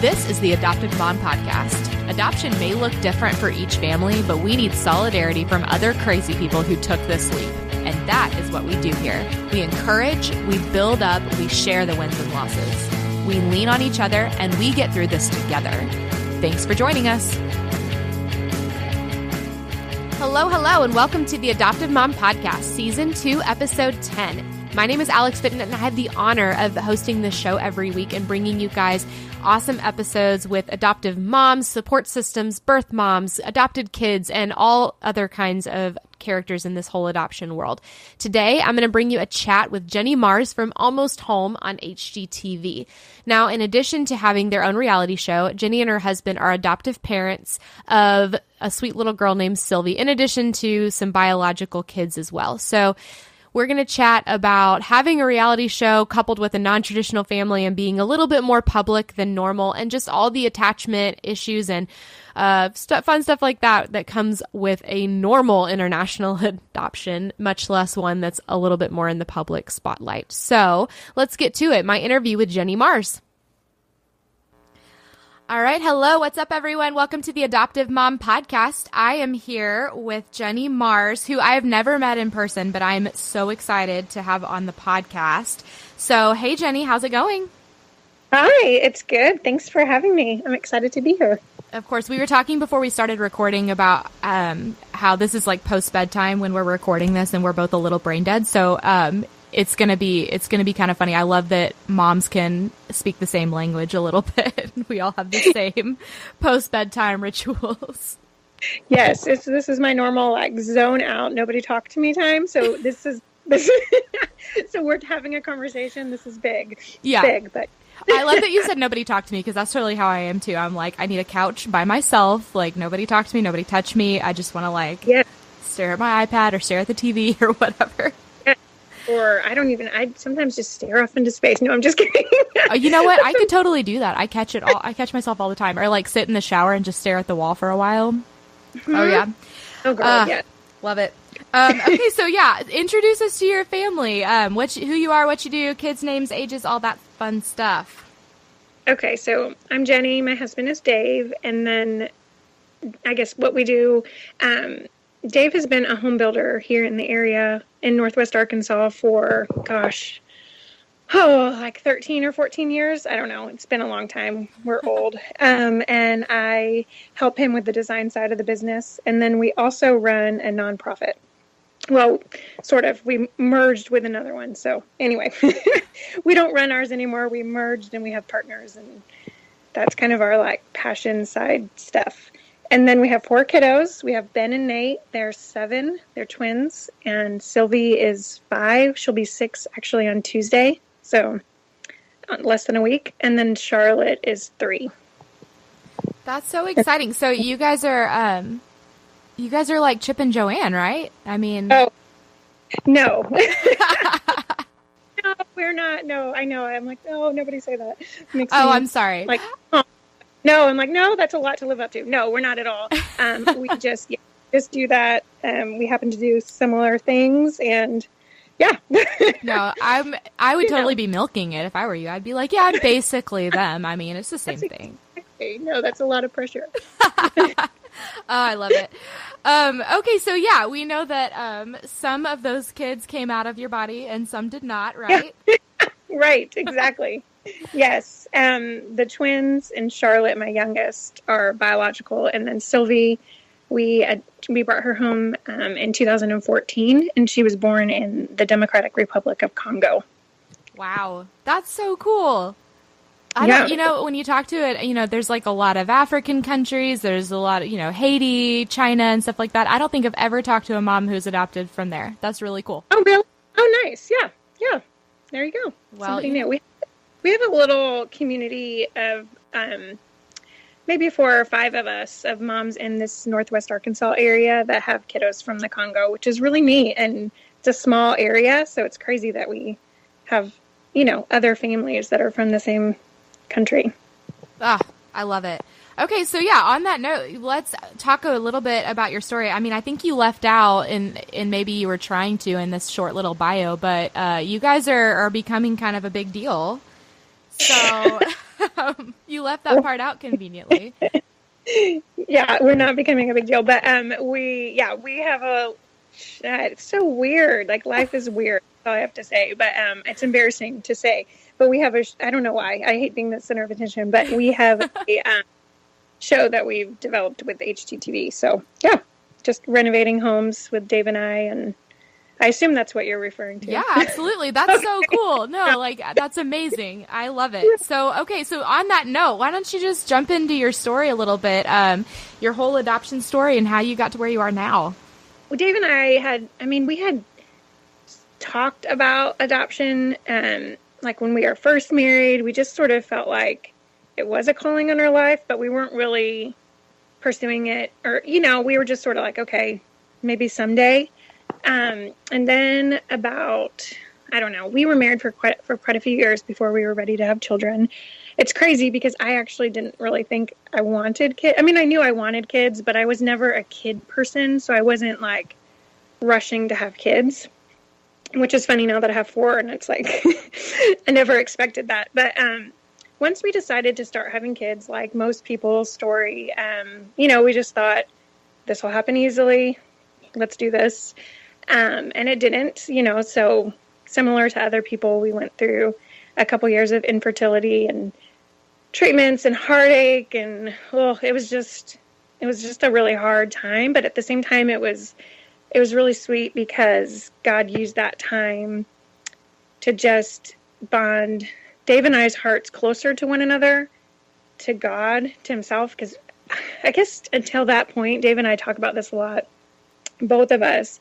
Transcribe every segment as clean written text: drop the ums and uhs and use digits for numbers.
This is the Adoptive Mom Podcast. Adoption may look different for each family, but we need solidarity from other crazy people who took this leap. And that is what we do here. We encourage, we build up, we share the wins and losses. We lean on each other, and we get through this together. Thanks for joining us. Hello, and welcome to the Adoptive Mom Podcast, Season 2, Episode 10. My name is Alex Fitton, and I have the honor of hosting this show every week and bringing you guys awesome episodes with adoptive moms, support systems, birth moms, adopted kids, and all other kinds of characters in this whole adoption world. Today, I'm going to bring you a chat with Jenny Mars from Almost Home on HGTV. Now, in addition to having their own reality show, Jenny and her husband are adoptive parents of a sweet little girl named Sylvie, in addition to some biological kids as well. So we're going to chat about having a reality show coupled with a non-traditional family and being a little bit more public than normal, and just all the attachment issues and fun stuff like that comes with a normal international adoption, much less one that's a little bit more in the public spotlight. So let's get to it. My interview with Jenny Mars. All right. Hello. What's up, everyone? Welcome to the Adoptive Mom Podcast. I am here with Jenny Mars, who I have never met in person, but I'm so excited to have on the podcast. So, hey, Jenny, how's it going? Hi, it's good. Thanks for having me. I'm excited to be here. Of course. We were talking before we started recording about how this is like post-bedtime when we're recording this, and we're both a little brain dead. So, it's gonna be kind of funny. I love that moms can speak the same language a little bit. We all have the same post bedtime rituals. Yes, this is my normal like zone out, nobody talk to me time. So this is so we're having a conversation. This is big. Yeah, big. But I love that you said nobody talk to me, because that's totally how I am too. I'm like, I need a couch by myself. Like, nobody talk to me, nobody touch me. I just want to stare at my iPad or stare at the TV or whatever. Or I sometimes just stare off into space. No, I'm just kidding. Oh, you know what? I could totally do that. I catch myself all the time. Or like sit in the shower and just stare at the wall for a while. Mm-hmm. Oh, yeah. Oh, girl, yeah. Love it. Okay, so yeah, introduce us to your family. Who you are, what you do, kids' names, ages, all that fun stuff. Okay, so I'm Jenny. My husband is Dave. And then I guess what we do, Dave has been a home builder here in the area in Northwest Arkansas for, like 13 or 14 years. I don't know. It's been a long time. We're old. And I help him with the design side of the business. And then we also run a nonprofit. Well, sort of. We merged with another one. So anyway, we don't run ours anymore. We merged and we have partners. And that's kind of our like passion side stuff. And then we have 4 kiddos. We have Ben and Nate. They're 7. They're twins. And Sylvie is 5. She'll be 6 actually on Tuesday. So less than a week. And then Charlotte is 3. That's so exciting. So you guys are like Chip and Joanne, right? I mean. Oh, no. No, we're not. No, I know. I'm like, oh, nobody say that. I'm sorry. Like, oh. No, I'm like, no, that's a lot to live up to. No, we're not at all. We just do that. We happen to do similar things, and yeah. No, I would totally be milking it if I were you. I'd be like, yeah, I'm basically them. I mean, it's the same thing. Exactly. No, that's a lot of pressure. Oh, I love it. Okay, so yeah, we know that some of those kids came out of your body and some did not, right? Right, exactly. Yes. The twins and Charlotte, my youngest, are biological. And then Sylvie, we brought her home in 2014, and she was born in the Democratic Republic of Congo. Wow. That's so cool. When you talk to it, there's like a lot of African countries. There's a lot of, Haiti, China, and stuff like that. I don't think I've ever talked to a mom who's adopted from there. That's really cool. Oh, really? Oh, nice. Yeah. Yeah. There you go. Well, something new. We have a little community of maybe 4 or 5 of us, of moms in this Northwest Arkansas area that have kiddos from the Congo, which is really neat. And it's a small area, so it's crazy that we have, other families that are from the same country. Ah, I love it. Okay, so yeah, on that note, let's talk a little bit about your story. I mean, I think you left out, and maybe you were trying to in this short little bio, but you guys are becoming kind of a big deal. So You left that part out conveniently. Yeah, we're not becoming a big deal, but we have it's so weird. Like, life is weird, that's all I have to say, but it's embarrassing to say. But we have I don't know why, I hate being the center of attention, but we have a show that we've developed with HGTV. So yeah, just renovating homes with Dave and I, and I assume that's what you're referring to. Yeah, absolutely. That's so cool. No, like, that's amazing. I love it. So, okay. So on that note, why don't you just jump into your story a little bit, your whole adoption story and how you got to where you are now. Well, Dave and I we had talked about adoption, like when we were first married. We just sort of felt like it was a calling in our life, but we weren't really pursuing it, or, we were just sort of like, okay, maybe someday. And then about, I don't know, we were married for quite a few years before we were ready to have children. It's crazy because I actually didn't really think I wanted kids. I mean, I knew I wanted kids, but I was never a kid person. So I wasn't like rushing to have kids, which is funny now that I have 4, and it's like, I never expected that. But, once we decided to start having kids, like most people's story, we just thought this will happen easily. Let's do this. And it didn't, so similar to other people, we went through a couple years of infertility and treatments and heartache. And it was just a really hard time. But at the same time, it was really sweet because God used that time to just bond Dave and I's hearts closer to one another, to God, to himself. Because I guess until that point, Dave and I talk about this a lot. Both of us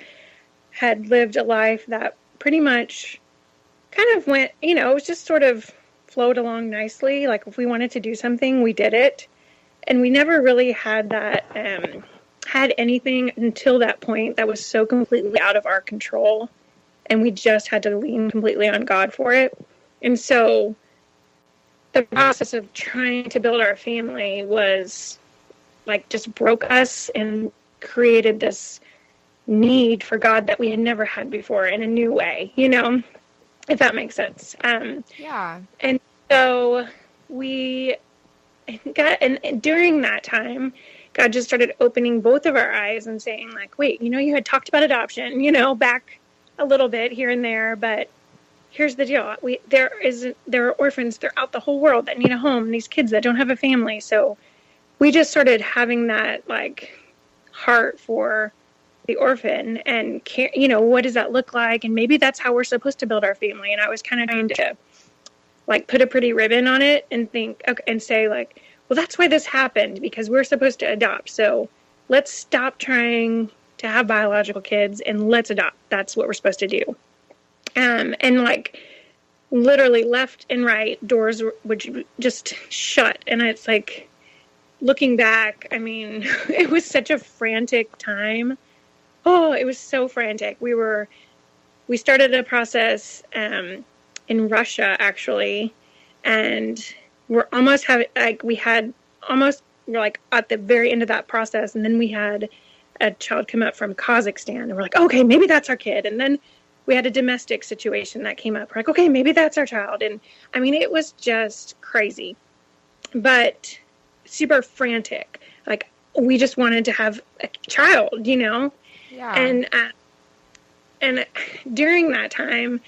had lived a life that pretty much kind of went, it was just sort of flowed along nicely. Like, if we wanted to do something, we did it. And we never really had that, had anything until that point that was so completely out of our control. And we just had to lean completely on God for it. And so the process of trying to build our family was like, just broke us and created this need for God that we had never had before in a new way, if that makes sense. Yeah. And so we got, and during that time, God just started opening both of our eyes and saying, like, wait, you had talked about adoption, back a little bit here and there, but here's the deal. There are orphans throughout the whole world that need a home, these kids that don't have a family. So we just started having that, like, heart for the orphan and care, what does that look like? And maybe that's how we're supposed to build our family. And I was kind of trying to, like, put a pretty ribbon on it and think, okay, and say, like, well, that's why this happened, because we're supposed to adopt. So let's stop trying to have biological kids and let's adopt. That's what we're supposed to do. And like, literally left and right, doors would just shut. And it's like, looking back, I mean, it was such a frantic time. Oh, it was so frantic. We started a process in Russia, actually, and we're almost we're like at the very end of that process, and then we had a child come up from Kazakhstan, and we're like, okay, maybe that's our kid. And then we had a domestic situation that came up. We're like, okay, maybe that's our child. And I mean, it was just crazy, but super frantic. Like, we just wanted to have a child, Yeah. And during that time,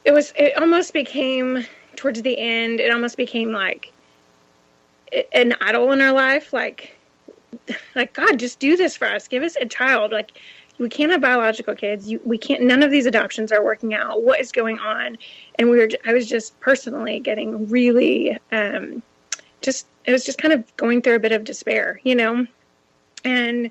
it almost became, towards the end, it almost became like an idol in our life. Like, God, just do this for us. Give us a child. Like, we can't have biological kids. We can't, none of these adoptions are working out. What is going on? And I was just personally getting really, it was just kind of going through a bit of despair, And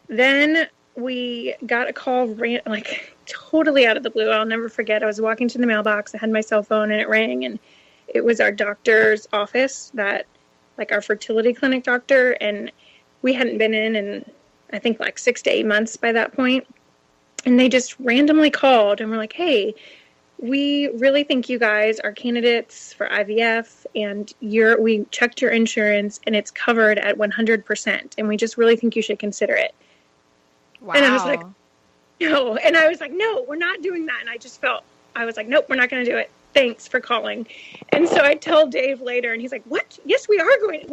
then we got a call, like, totally out of the blue. I'll never forget. I was walking to the mailbox. I had my cell phone and it rang, and it was our doctor's office, like our fertility clinic doctor. And we hadn't been in I think like 6 to 8 months by that point. And they just randomly called and were like, hey, we really think you guys are candidates for IVF, and we checked your insurance and it's covered at 100%. And we just really think you should consider it. Wow. And I was like, no. And I was like, no, we're not doing that. And I was like, nope, we're not going to do it. thanks for calling. And so I tell Dave later, and he's like, what? Yes, we are going.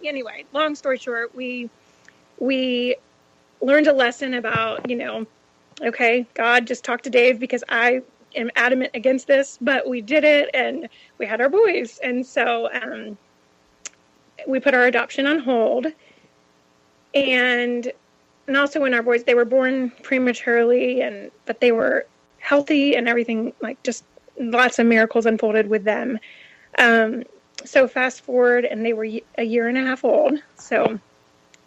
Anyway, long story short, we learned a lesson about, okay, God, just talk to Dave because I am adamant against this, but we did it and we had our boys. And so we put our adoption on hold. And also when our boys, they were born prematurely, but they were healthy and everything, like just lots of miracles unfolded with them. So fast forward, and they were a year and a half old. So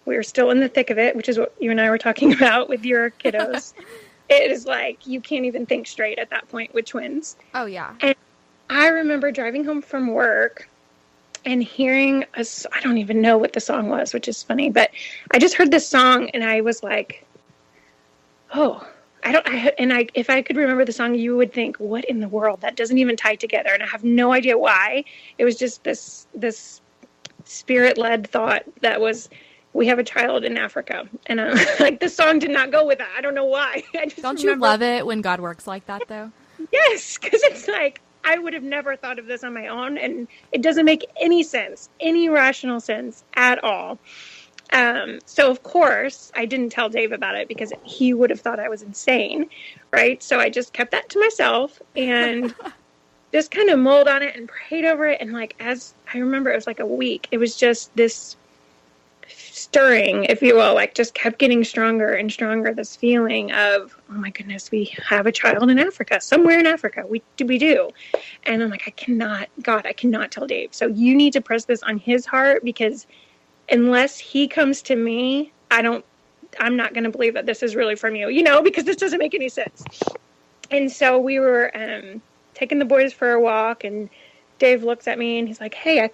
we were still in the thick of it, which is what you and I were talking about with your kiddos. It is like you can't even think straight at that point with twins. Oh, yeah. And I remember driving home from work and hearing I don't even know what the song was, which is funny, but I just heard this song and I was like, oh, if I could remember the song, you would think, what in the world? That doesn't even tie together. And I have no idea why. It was just this spirit-led thought that was, we have a child in Africa. And like the song did not go with that. I don't know why. Don't you love it when God works like that, though? Yes, because it's like, I would have never thought of this on my own, and it doesn't make any sense, any rational sense at all. So, of course, I didn't tell Dave about it because he would have thought I was insane, right? So I just kept that to myself and just kind of mulled on it and prayed over it. And, like, as I remember, it was like a week. It was just this stirring, if you will, like just kept getting stronger and stronger, this feeling of, oh my goodness, we have a child in Africa, somewhere in Africa. We do. And I'm like, I cannot tell Dave. So you need to press this on his heart, because unless he comes to me, I'm not going to believe that this is really from you, because this doesn't make any sense. And so we were taking the boys for a walk, and Dave looks at me and he's like, hey,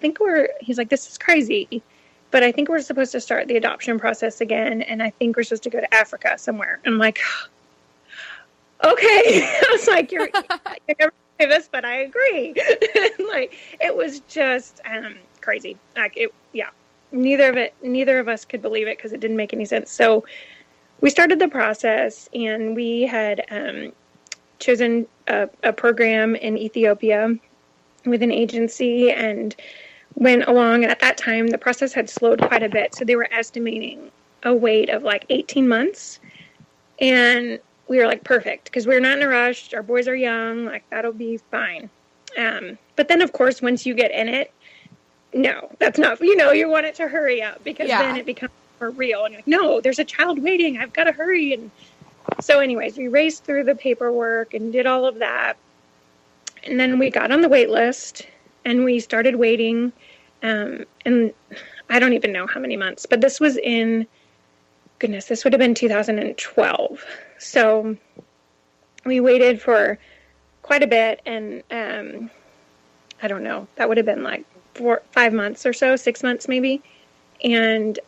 he's like, this is crazy, but I think we're supposed to start the adoption process again, and I think we're supposed to go to Africa somewhere. I'm like, okay. I was like, you're never say this, but I agree. Like, it was just crazy. Like, neither of us could believe it because it didn't make any sense. So we started the process, and we had chosen a program in Ethiopia with an agency and went along. And at that time, the process had slowed quite a bit. So they were estimating a wait of like 18 months. And we were like, perfect, because we're not in a rush. Our boys are young. Like, that'll be fine. But then, of course, once you get in it, no, that's not, you want it to hurry up, because then it becomes more real. And you're like, no, there's a child waiting. I've got to hurry. And so anyways, we raced through the paperwork and did all of that. And then we got on the wait list and we started waiting. And I don't even know how many months, but this was this would have been 2012. So we waited for quite a bit. And I don't know, that would have been like 5 months or so, 6 months maybe. And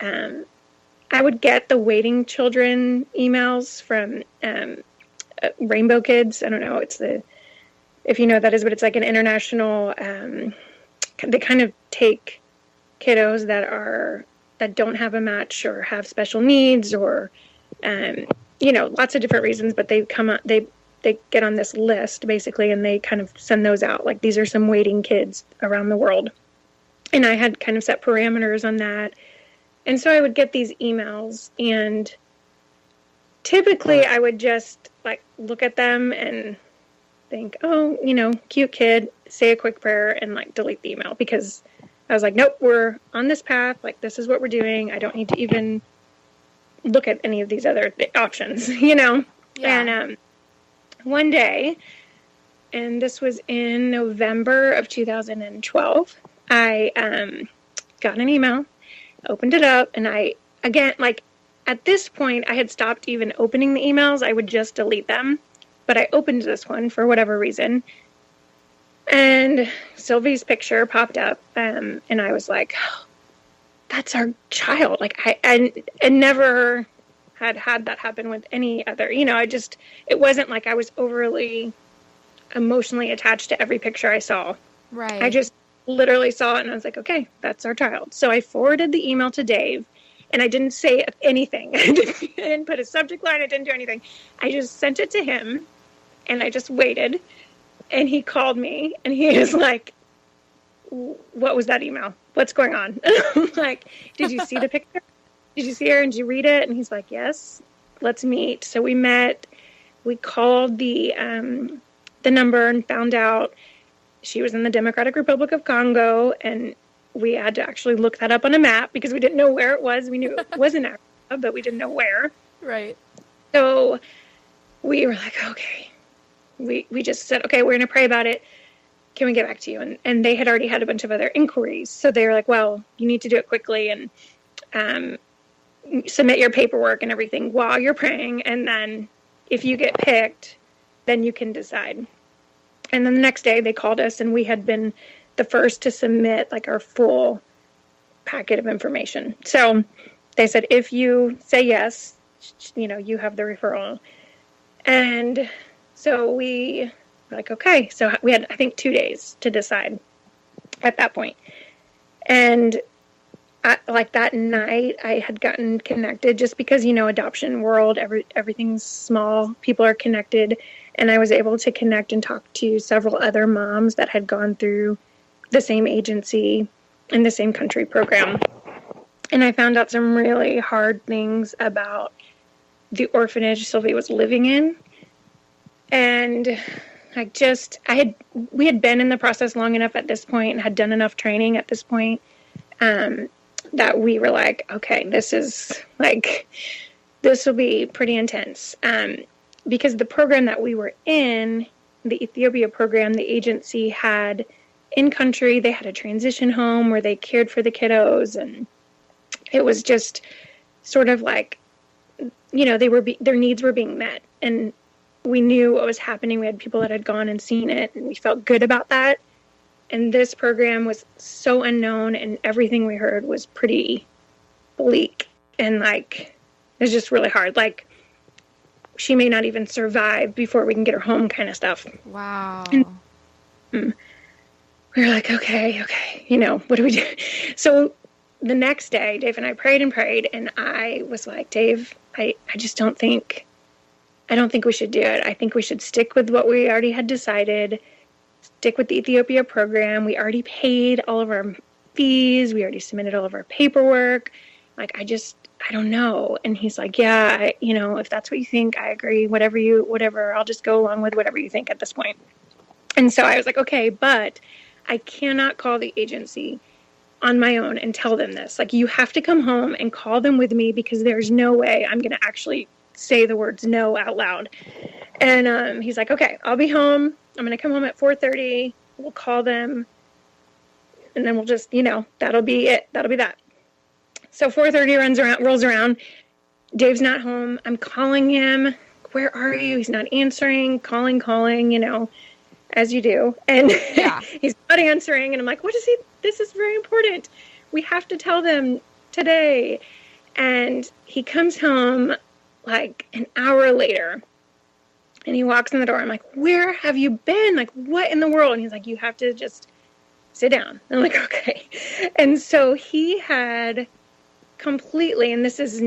I would get the waiting children emails from Rainbow Kids. I don't know, if you know what that is, but it's like an international, they kind of take kiddos that don't have a match or have special needs or, lots of different reasons, but they get on this list basically, and they kind of send those out. Like, these are some waiting kids around the world. And I had kind of set parameters on that. And so I would get these emails, and typically I would just like look at them and think, oh, cute kid, say a quick prayer and like delete the email, because I was like, nope, we're on this path. Like, this is what we're doing. I don't need to even look at any of these other options, Yeah. And one day, and this was in November of 2012, I got an email, opened it up, and at this point, I had stopped even opening the emails. I would just delete them. But I opened this one for whatever reason, and Sylvie's picture popped up, and I was like, oh, that's our child. Like, I never had that happen with any other, it wasn't like I was overly emotionally attached to every picture I saw. Right. I just literally saw it, and I was like, okay, that's our child. So I forwarded the email to Dave, and I didn't say anything. I didn't put a subject line. I didn't do anything. I just sent it to him, and I just waited. And he called me and he was like, what was that email? What's going on? I'm like, did you see the picture? Did you see her? And did you read it? And he's like, yes, let's meet. So we met. We called the number and found out she was in the Democratic Republic of Congo. And we had to actually look that up on a map because we didn't know where it was. We knew it was in Africa, but we didn't know where. Right. So we were like, okay. We just said, okay, we're going to pray about it. Can we get back to you? And they had already had a bunch of other inquiries. So they were like, well, you need to do it quickly and submit your paperwork and everything while you're praying. And then if you get picked, then you can decide. And then the next day they called us and we had been the first to submit like our full packet of information. So they said, if you say yes, you have the referral. And so we were like, okay. So we had, I think, 2 days to decide at that point. And like that night, I had gotten connected just because, adoption world, everything's small. People are connected. And I was able to connect and talk to several other moms that had gone through the same agency and the same country program. And I found out some really hard things about the orphanage Sylvia was living in. And we had been in the process long enough at this point and had done enough training at this point that we were like, okay, this will be pretty intense. Because the program that we were in, the Ethiopia program, the agency had in country, they had a transition home where they cared for the kiddos. And it was just sort of like, their needs were being met. And we knew what was happening. We had people that had gone and seen it, and we felt good about that. And this program was so unknown, and everything we heard was pretty bleak. And, it was just really hard. She may not even survive before we can get her home kind of stuff. Wow. And we were like, okay, what do we do? So the next day, Dave and I prayed, and I was like, Dave, I don't think we should do it. I think we should stick with what we already had decided, stick with the Ethiopia program. We already paid all of our fees. We already submitted all of our paperwork. I don't know. And he's like, yeah, if that's what you think, I agree. Whatever, I'll just go along with whatever you think at this point. And so I was like, okay, but I cannot call the agency on my own and tell them this. You have to come home and call them with me because there's no way I'm going to actually say the words no out loud. And he's like, okay, I'll be home. I'm going to come home at 4:30. We'll call them. And then we'll just, that'll be it. That'll be that. So 4:30 rolls around. Dave's not home. I'm calling him. Where are you? He's not answering. Calling, as you do. And yeah. He's not answering. And I'm like, what is he? This is very important. We have to tell them today. And he comes home an hour later, and he walks in the door. I'm like, where have you been? What in the world? And he's like, you have to just sit down. I'm like, okay. And so he had completely, and this is,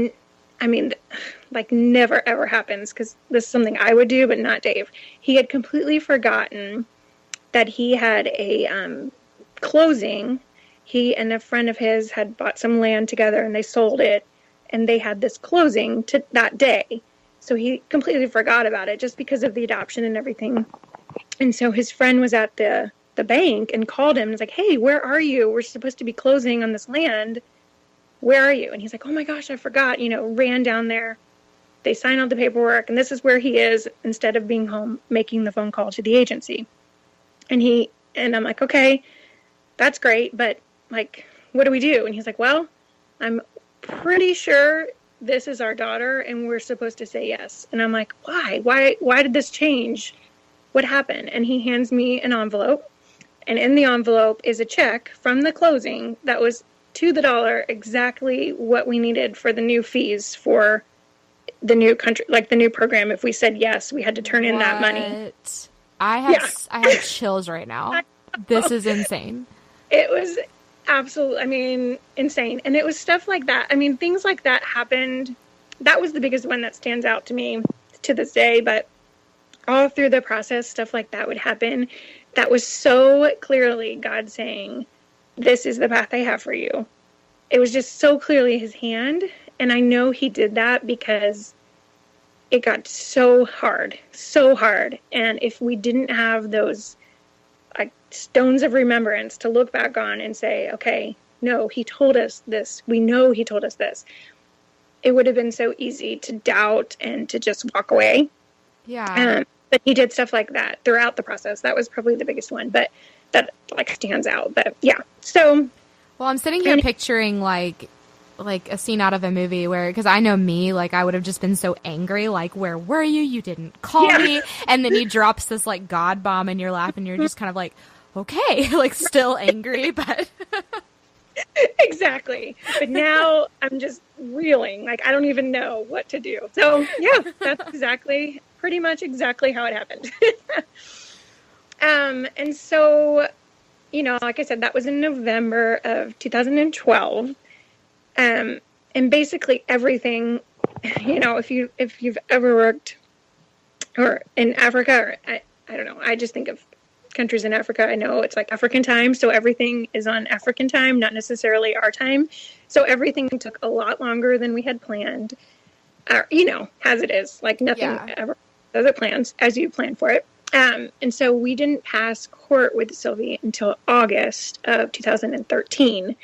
never ever happens because this is something I would do, but not Dave. He had completely forgotten that he had a closing. He and a friend of his had bought some land together and they sold it. And they had this closing that day. So he completely forgot about it just because of the adoption and everything. And so his friend was at the bank and called him and was like, hey, where are you? We're supposed to be closing on this land. Where are you? And he's like, oh my gosh, I forgot, ran down there. They signed all the paperwork. And this is where he is instead of being home, making the phone call to the agency. And I'm like, okay, that's great. But what do we do? And he's like, well, I'm pretty sure this is our daughter and we're supposed to say yes. And I'm like, why did this change? What happened? And he hands me an envelope, and in the envelope is a check from the closing that was to the dollar exactly what we needed for the new fees for the new country, the new program. If we said yes, we had to turn in that money. I have chills right now. This is insane. It was absolutely, insane. And it was stuff like that. Things like that happened. That was the biggest one that stands out to me to this day. But all through the process, stuff like that would happen. That was so clearly God saying, this is the path I have for you. It was just so clearly his hand. And I know he did that because it got so hard. And if we didn't have those like stones of remembrance to look back on and say, okay, no, he told us this. We know he told us this. It would have been so easy to doubt and to just walk away. Yeah. But he did stuff like that throughout the process. That was probably the biggest one, but that like stands out. But yeah, so. Well, I'm sitting here picturing like a scene out of a movie where, because I know me, like I would have just been so angry, like, where were you? You didn't call me. And then he drops this like God bomb in your lap and you're just kind of like, okay, like still angry, but. Exactly. But now I'm just reeling. Like, I don't even know what to do. So yeah, that's pretty much exactly how it happened. And so, you know, like I said, that was in November of 2012. And basically everything, you know, if you've ever worked or in Africa, or I don't know, I just think of countries in Africa. I know it's like African time, so everything is on African time, not necessarily our time. So everything took a lot longer than we had planned, you know, as it is. Like nothing ever does it plans as you plan for it. And so we didn't pass court with Sylvie until August of 2013.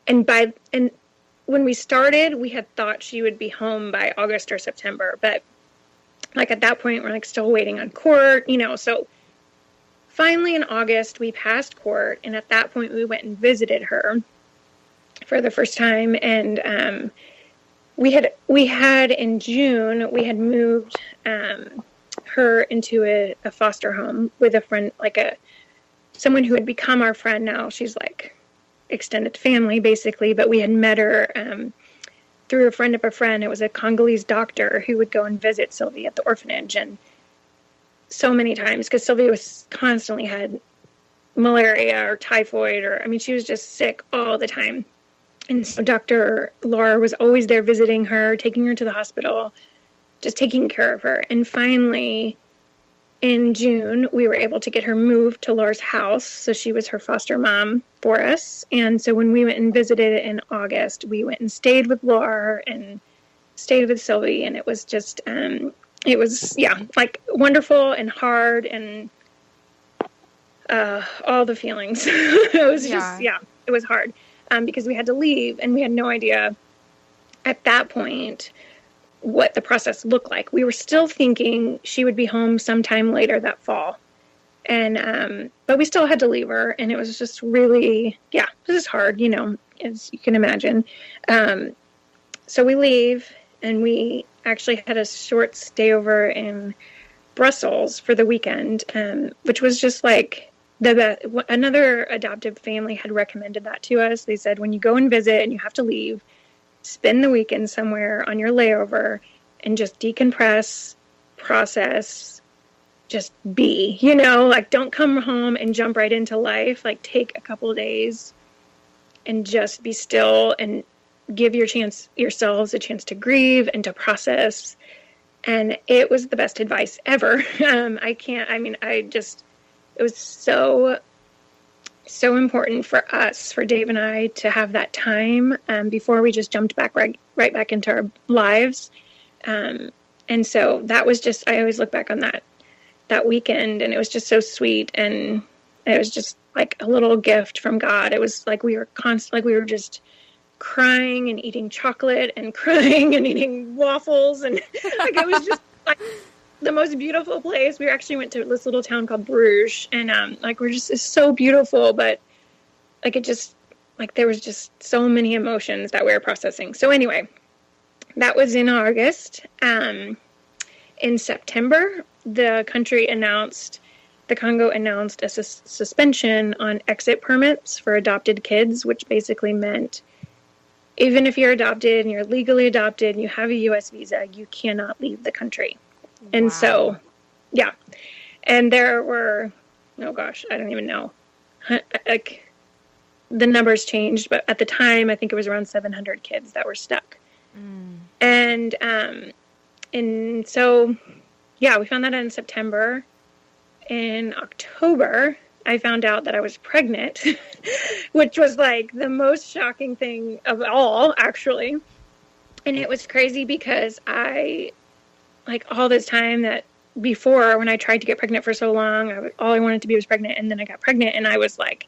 And when we started, we had thought she would be home by August or September, but like at that point, we're like still waiting on court, you know, so finally in August, we passed court, and at that point, we went and visited her for the first time, and we had in June, we had moved her into a foster home with a friend, like someone who had become our friend now. She's like extended family, basically, but we had met her through a friend of a friend. It was a Congolese doctor who would go and visit Sylvia at the orphanage, and so many times, because Sylvia was constantly had malaria or typhoid, or, I mean, she was just sick all the time. And so Dr. Laura was always there visiting her, taking her to the hospital, just taking care of her. And finally, in June, we were able to get her moved to Laura's house. So she was her foster mom for us. And so when we went and visited in August, we went and stayed with Laura and stayed with Sylvie. And it was just, it was, like wonderful and hard and all the feelings. It was just, it was hard because we had to leave and we had no idea at that point what the process looked like. We were still thinking she would be home sometime later that fall. And, but we still had to leave her, and it was just really, this is hard, you know, as you can imagine. So we leave, and we actually had a short stay over in Brussels for the weekend, which was just like another adoptive family had recommended that to us. They said, when you go and visit and you have to leave, spend the weekend somewhere on your layover and just decompress, process, just be, you know, like don't come home and jump right into life. Like take a couple of days and just be still and give yourselves a chance to grieve and to process. And it was the best advice ever. It was so important for us, for Dave and I, to have that time before we just jumped back right back into our lives. And so that was just, I always look back on that weekend, and it was just so sweet. And it was just like a little gift from God. It was like we were just crying and eating chocolate and crying and eating waffles. And like, it was just like the most beautiful place. We actually went to this little town called Bruges, and it's so beautiful, but like it just, like there was just so many emotions that we were processing. So anyway, that was in August. In September, the Congo announced a suspension on exit permits for adopted kids, which basically meant even if you're adopted and you're legally adopted and you have a U.S. visa, you cannot leave the country. And so, and there were, oh gosh, I don't even know. Like the numbers changed, but at the time, I think it was around 700 kids that were stuck. And so, yeah, we found that in September. In October, I found out that I was pregnant, which was like the most shocking thing of all, actually. And it was crazy because like all this time that before, when I tried to get pregnant for so long, all I wanted to be was pregnant. And then I got pregnant and I was like,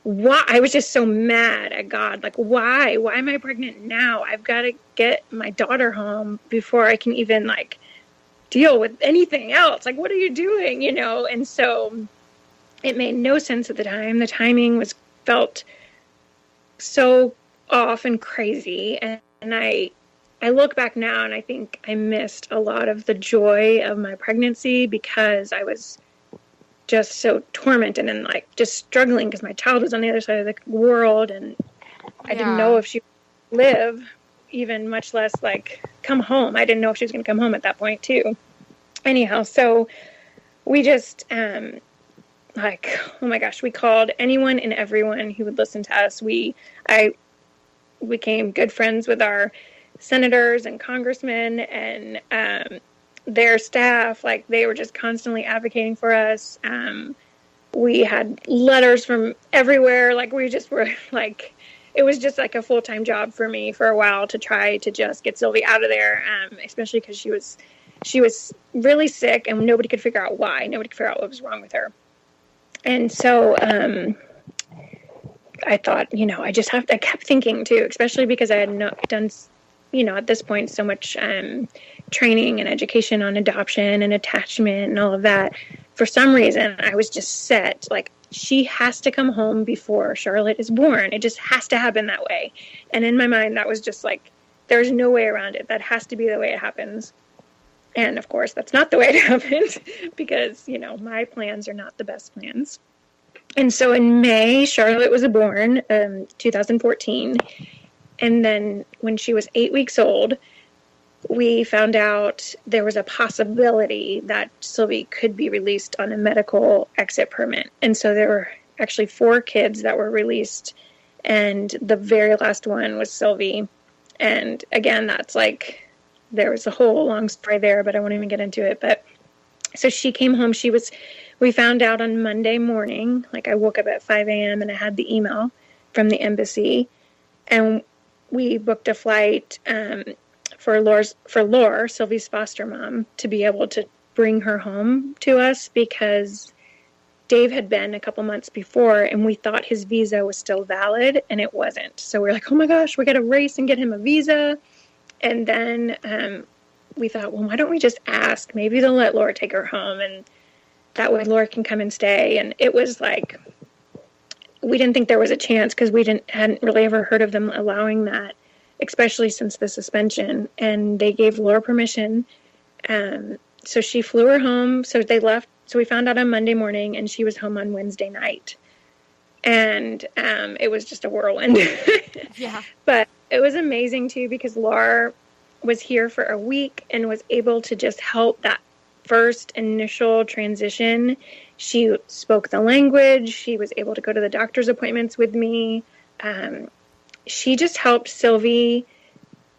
why? I was just so mad at God. Like, why? Why am I pregnant now? I've got to get my daughter home before I can even like deal with anything else. Like, what are you doing? You know? And so it made no sense at the time. The timing felt so off and crazy. And I look back now and I think I missed a lot of the joy of my pregnancy because I was just so tormented and like just struggling because my child was on the other side of the world and I didn't know if she would live, even much less like come home. I didn't know if she was going to come home at that point too. Anyhow, so we just like, oh my gosh, we called anyone and everyone who would listen to us. I became good friends with our senators and congressmen and their staff. Like, they were just constantly advocating for us. We had letters from everywhere. Like, we just were like, it was just like a full-time job for me for a while to try to just get Sylvie out of there, especially because she was really sick and nobody could figure out why. Nobody could figure out what was wrong with her. And so I thought, I kept thinking too, especially because I had not done, at this point, so much training and education on adoption and attachment and all of that. For some reason, I was just set, like, she has to come home before Charlotte is born. It just has to happen that way. And in my mind, that was just like, there's no way around it. That has to be the way it happens. And of course, that's not the way it happened because, my plans are not the best plans. And so in May, Charlotte was born, 2014. And then when she was 8 weeks old, we found out there was a possibility that Sylvie could be released on a medical exit permit. And so there were actually 4 kids that were released. And the very last one was Sylvie. And again, that's like, there was a whole long story there, but I won't even get into it. But so she came home. We found out on Monday morning, like I woke up at 5 a.m. and I had the email from the embassy. And we booked a flight for Laura, Sylvie's foster mom, to be able to bring her home to us because Dave had been a couple months before and we thought his visa was still valid and it wasn't. So we're like, oh my gosh, we got to race and get him a visa. And then we thought, well, why don't we just ask? Maybe they'll let Laura take her home and that way Laura can come and stay. And it was like, we didn't think there was a chance because we hadn't really ever heard of them allowing that, especially since the suspension. And they gave Laura permission. So she flew her home. So they left. So we found out on Monday morning and she was home on Wednesday night. And it was just a whirlwind. Yeah. But it was amazing too because Laura was here for a week and was able to just help that first initial transition. She spoke the language. She was able to go to the doctor's appointments with me. She just helped Sylvie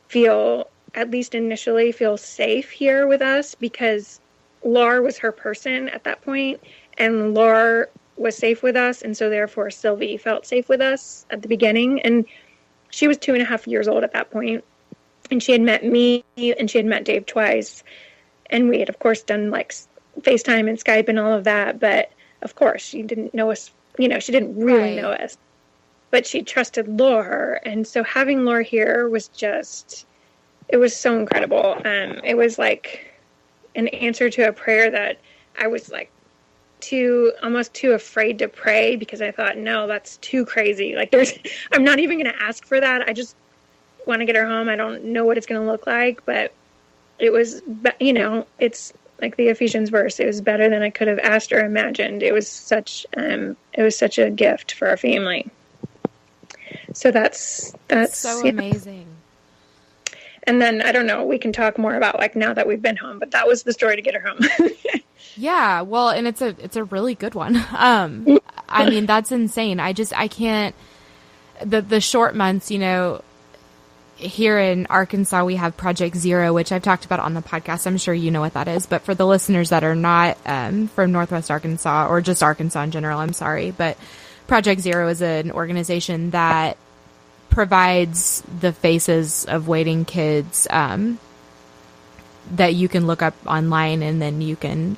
feel, at least initially, feel safe here with us because Laura was her person at that point, and Laura was safe with us, and so therefore Sylvie felt safe with us at the beginning. And she was 2.5 years old at that point, and she had met me, and she had met Dave twice, and we had, of course, done like FaceTime and Skype and all of that, but of course she didn't know us, she didn't really know us, but she trusted Laura. And so having Laura here was just, it was so incredible. It was like an answer to a prayer that I was like almost too afraid to pray because I thought, no, that's too crazy. Like I'm not even going to ask for that. I just want to get her home. I don't know what it's going to look like, but it was, it's like the Ephesians verse. It was better than I could have asked or imagined. It was such a gift for our family. So that's so amazing. And then, I don't know, we can talk more about like now that we've been home, but that was the story to get her home. Yeah. Well, and it's a really good one. I mean, that's insane. I can't, the short months, here in Arkansas, we have Project Zero, which I've talked about on the podcast. I'm sure you know what that is. But for the listeners that are not from Northwest Arkansas or just Arkansas in general, I'm sorry. But Project Zero is an organization that provides the faces of waiting kids that you can look up online, and then you can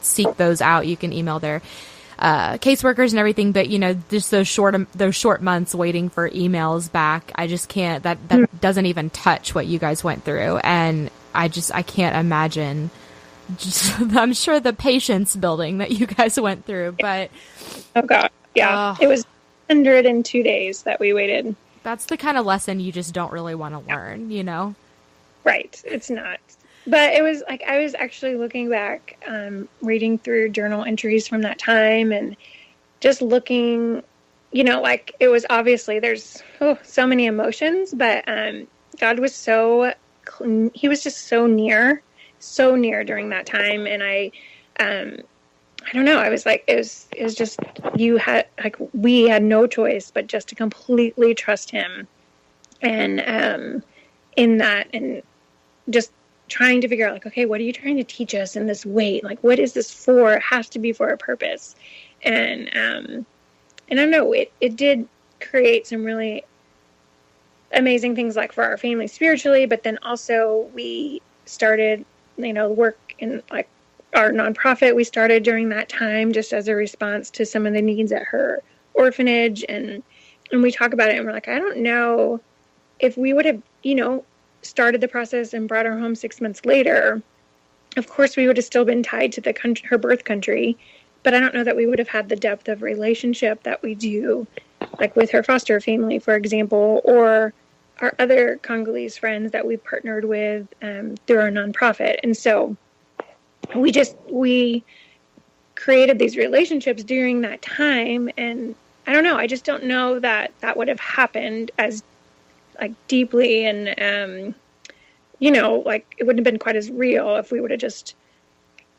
seek those out. You can email their caseworkers and everything, but just those short months waiting for emails back, I just can't, that doesn't even touch what you guys went through. And I can't imagine I'm sure the patience building that you guys went through, but oh God. Yeah. It was 102 days that we waited. That's the kind of lesson you just don't really want to learn, Right. It's not. But it was like, I was actually looking back, reading through journal entries from that time and just looking, like it was obviously there's so many emotions, but God was he was just so near during that time. And I don't know, I was like, it was just, we had no choice but just to completely trust him. And in that, and just trying to figure out, okay, what are you trying to teach us in this wait? Like, what is this for? It has to be for a purpose. And I don't know, it did create some really amazing things, like for our family spiritually, but then also we started, work in like our nonprofit we started during that time, just as a response to some of the needs at her orphanage. And we talk about it and we're like, I don't know if we would have, started the process and brought her home 6 months later. Of course, we would have still been tied to the country, her birth country, but I don't know that we would have had the depth of relationship that we do, like with her foster family, for example, or our other Congolese friends that we partnered with through our nonprofit. And so we created these relationships during that time. And I don't know, I just don't know that would have happened as like deeply and, like it wouldn't have been quite as real if we would have just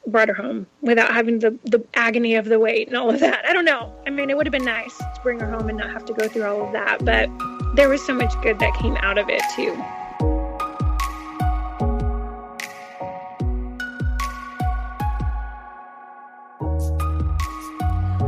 brought her home without having the agony of the wait and all of that. I don't know. I mean, it would have been nice to bring her home and not have to go through all of that, but there was so much good that came out of it too.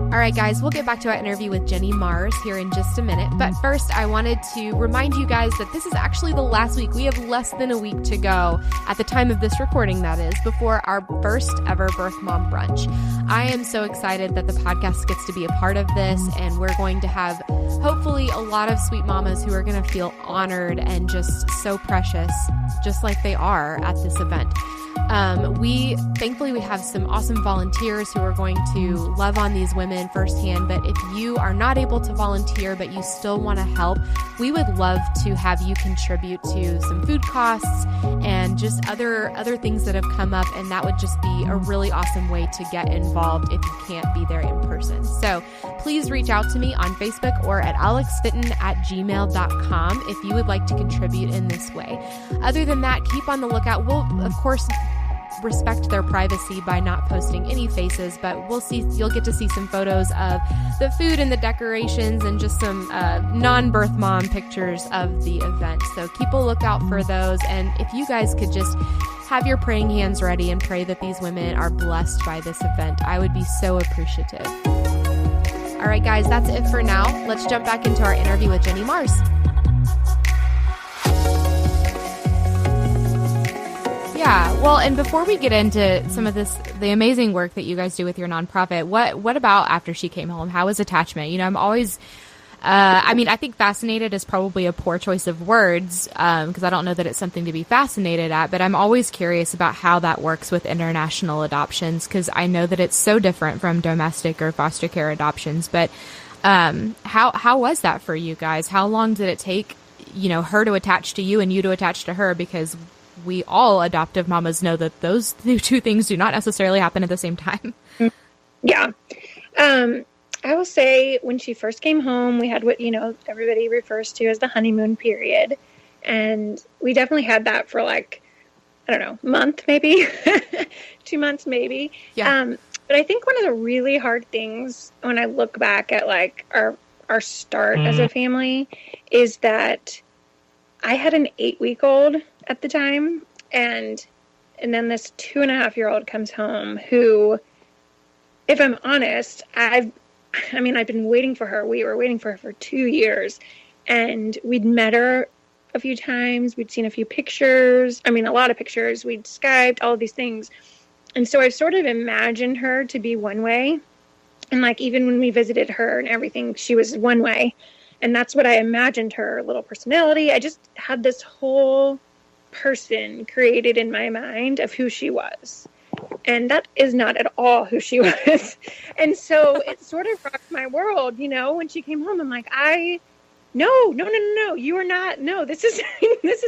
All right, guys, we'll get back to our interview with Jenny Mars here in just a minute. But first, I wanted to remind you guys that this is actually the last week. We have less than a week to go at the time of this recording, that is, before our first ever Birth Mom Brunch. I am so excited that the podcast gets to be a part of this, and we're going to have hopefully a lot of sweet mamas who are going to feel honored and just so precious, just like they are at this event. Thankfully we have some awesome volunteers who are going to love on these women firsthand. But if you are not able to volunteer, but you still want to help, we would love to have you contribute to some food costs and just other things that have come up. And that would just be a really awesome way to get involved if you can't be there in person. So please reach out to me on Facebook or at alexfitton@gmail.com if you would like to contribute in this way. Other than that, keep on the lookout. We'll, of course, respect their privacy by not posting any faces, but you'll get to see some photos of the food and the decorations and just some non-birth mom pictures of the event. So keep a lookout for those. And if you guys could just have your praying hands ready and pray that these women are blessed by this event, I would be so appreciative. All right, guys, that's it for now. Let's jump back into our interview with Jenny Mars. Yeah, well, and before we get into some of the amazing work that you guys do with your nonprofit, what about after she came home? How was attachment? I'm always, I think fascinated is probably a poor choice of words, because I don't know that it's something to be fascinated at, but I'm always curious about how that works with international adoptions, because I know that it's so different from domestic or foster care adoptions. But how was that for you guys? How long did it take, her to attach to you and you to attach to her? Because we all adoptive mamas know that those two things do not necessarily happen at the same time. Yeah. I will say when she first came home, we had what, everybody refers to as the honeymoon period. And we definitely had that for month, maybe 2 months, maybe. Yeah. But I think one of the really hard things when I look back at our start as a family is that I had an 8-week-old at the time, and then this 2.5-year-old comes home who, if I'm honest, I've been waiting for her. We were waiting for her for 2 years, and we'd met her a few times. We'd seen a few pictures. A lot of pictures. We'd Skyped, all of these things. And so I sort of imagined her to be one way. And like, even when we visited her and everything, she was one way. And that's what I imagined, her little personality. I just had this whole person created in my mind of who she was. And that is not at all who she was. And so it sort of rocked my world, when she came home. I'm like, no, you are not. No, this is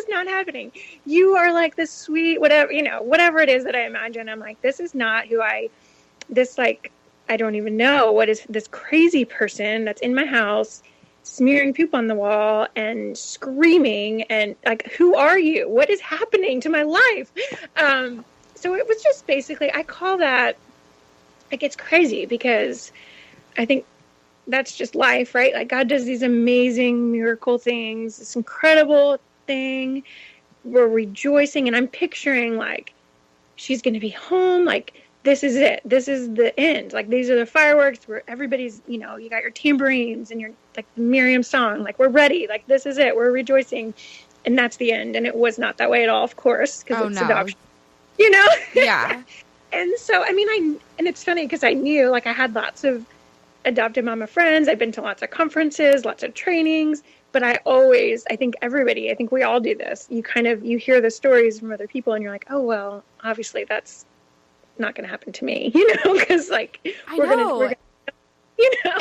not happening. You are like this sweet, whatever it is that I imagine. I'm like, this is not who I don't even know what is this crazy person that's in my house, smearing poop on the wall and screaming, and like, who are you? What is happening to my life? So it was just basically, I call that, like, it's crazy because I think that's just life, right? Like, God does these amazing miracle things, this incredible thing. We're rejoicing, and I'm picturing, like, she's going to be home. Like, this is it. This is the end. Like, these are the fireworks where everybody's, you got your tambourines and your, like, the Miriam song. Like, we're ready. Like, this is it. We're rejoicing. And that's the end. And it was not that way at all, of course, because it's adoption. Yeah. And so, and it's funny because I knew, like, I had lots of adopted mama friends. I've been to lots of conferences, lots of trainings, but I think we all do this. You hear the stories from other people and you're like, oh, well, obviously that's not going to happen to me, because like, we're going to,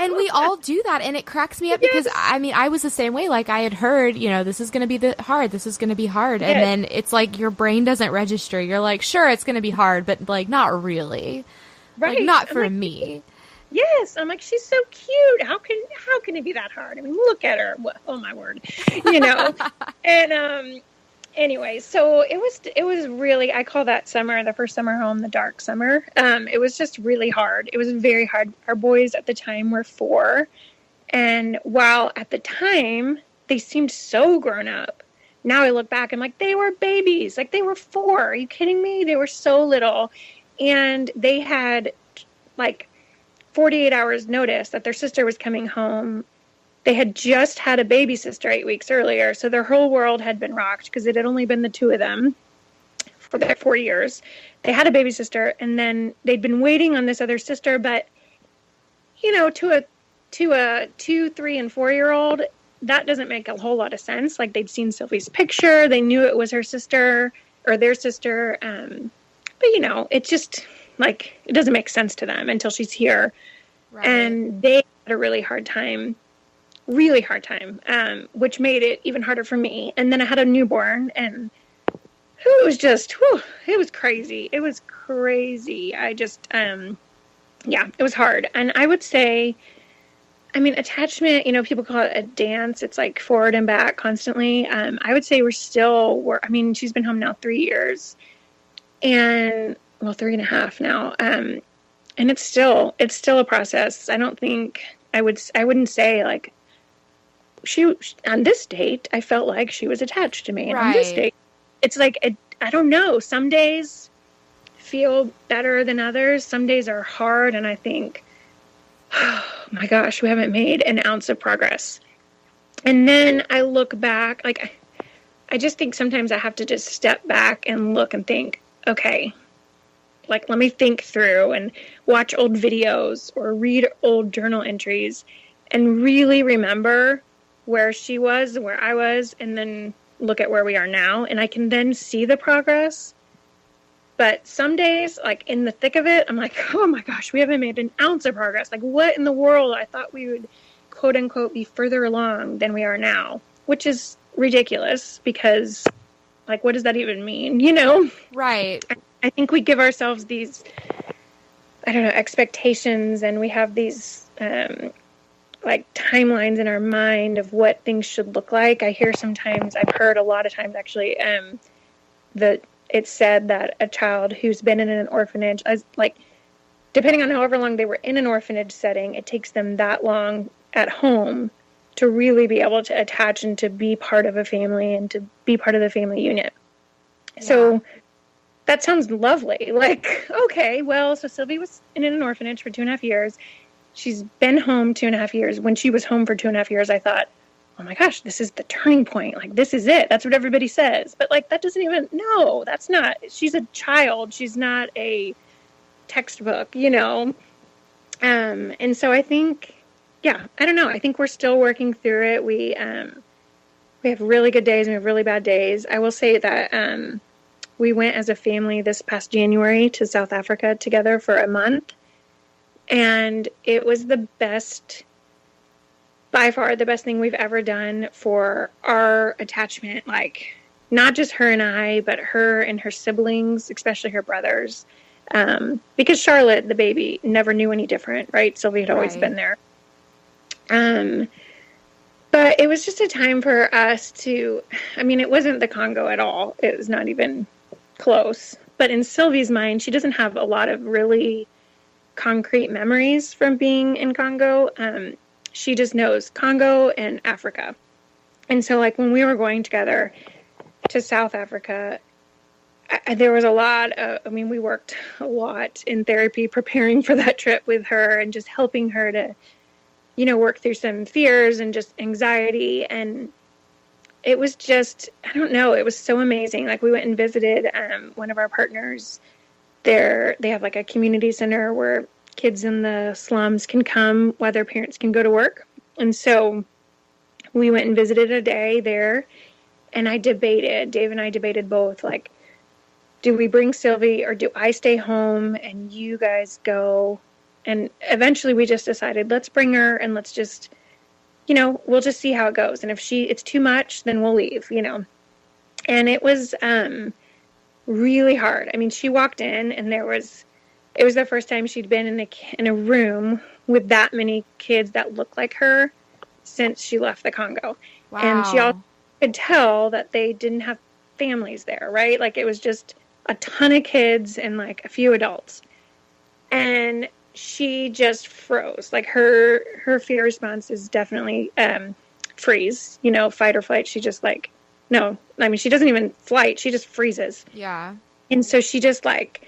And we all do that, and it cracks me up because I was the same way. Like, I had heard, this is going to be hard. This is going to be hard, and then it's like your brain doesn't register. You're like, sure, it's going to be hard, but like, not really, right? Like, not for me. Yes, I'm like, she's so cute. How can it be that hard? Look at her. Oh my word, And anyway, so it was really, I call that summer, the first summer home, the dark summer. It was just really hard. It was very hard. Our boys at the time were 4. And while at the time they seemed so grown up, now I look back, I'm like, they were babies. Like, they were 4. Are you kidding me? They were so little. And they had like 48 hours notice that their sister was coming home. They had just had a baby sister 8 weeks earlier, so their whole world had been rocked because it had only been the 2 of them for their 4 years. They had a baby sister, and then they'd been waiting on this other sister, but, to a 2, 3, and 4-year-old, that doesn't make a whole lot of sense. Like, they'd seen Sylvie's picture, they knew it was her sister, or their sister, but, it just, like, it doesn't make sense to them until she's here. Right. And they had a really hard time, which made it even harder for me. And then I had a newborn, and it was just, it was crazy. It was crazy. I just, it was hard. And I would say, attachment, people call it a dance. It's like forward and back constantly. I would say she's been home now 3 years, and 3.5 now. And it's still a process. I don't think I wouldn't say like, on this date, I felt like she was attached to me. And on this date, it's like, I don't know. Some days feel better than others. Some days are hard. And I think, oh my gosh, we haven't made an ounce of progress. And then I look back, like, I just think sometimes I have to just step back and look and think, okay, like, let me think through and watch old videos or read old journal entries and really remember where she was, where I was, and then look at where we are now. And I can then see the progress. But some days, like, in the thick of it, I'm like, oh my gosh, we haven't made an ounce of progress. Like, what in the world? I thought we would, quote unquote, be further along than we are now, which is ridiculous because, like, what does that even mean? Right. I think we give ourselves these, expectations, and we have these, like, timelines in our mind of what things should look like. I've heard a lot of times actually, that it's said that a child who's been in an orphanage, depending on however long they were in an orphanage setting, it takes them that long at home to really be able to attach and to be part of a family and to be part of the family unit. Yeah. So that sounds lovely. Like, okay, well, so Sylvie was in an orphanage for 2.5 years. She's been home 2.5 years. When she was home for 2.5 years, I thought, oh my gosh, this is the turning point. Like, this is it. That's what everybody says. But like, that doesn't even, no, that's not, she's a child. She's not a textbook, you know? And so I think, yeah, I don't know. I think we're still working through it. We have really good days and we have really bad days. I will say that, we went as a family this past January to South Africa together for a month. And it was the best, by far the best thing we've ever done for our attachment. Like, not just her and I, but her and her siblings, especially her brothers. Because Charlotte, the baby, never knew any different, right? Sylvia had always been there. But it was just a time for us to, I mean, it wasn't the Congo at all. It was not even close. But in Sylvie's mind, she doesn't have a lot of really concrete memories from being in Congo. She just knows Congo and Africa. And so, like, when we were going together to South Africa, there was a lot of, I mean, we worked a lot in therapy preparing for that trip with her and just helping her to, you know, work through some fears and just anxiety. And it was just, I don't know, it was so amazing. Like, we went and visited one of our partners there. They have like a community center where kids in the slums can come while their parents can go to work. And so we went and visited a day there, and Dave and I debated both, like, do we bring Sylvie or do I stay home and you guys go? And eventually we just decided, let's bring her and let's just, you know, we'll just see how it goes. And if it's too much, then we'll leave, you know. And it was really hard. I mean, she walked in and it was the first time she'd been in a room with that many kids that looked like her since she left the Congo. Wow. And she also could tell that they didn't have families there, right? Like, it was just a ton of kids and like a few adults. And she just froze. Like, her fear response is definitely freeze, you know, fight or flight. She just like, no, I mean, she doesn't even flight. She just freezes. Yeah. And so she just like,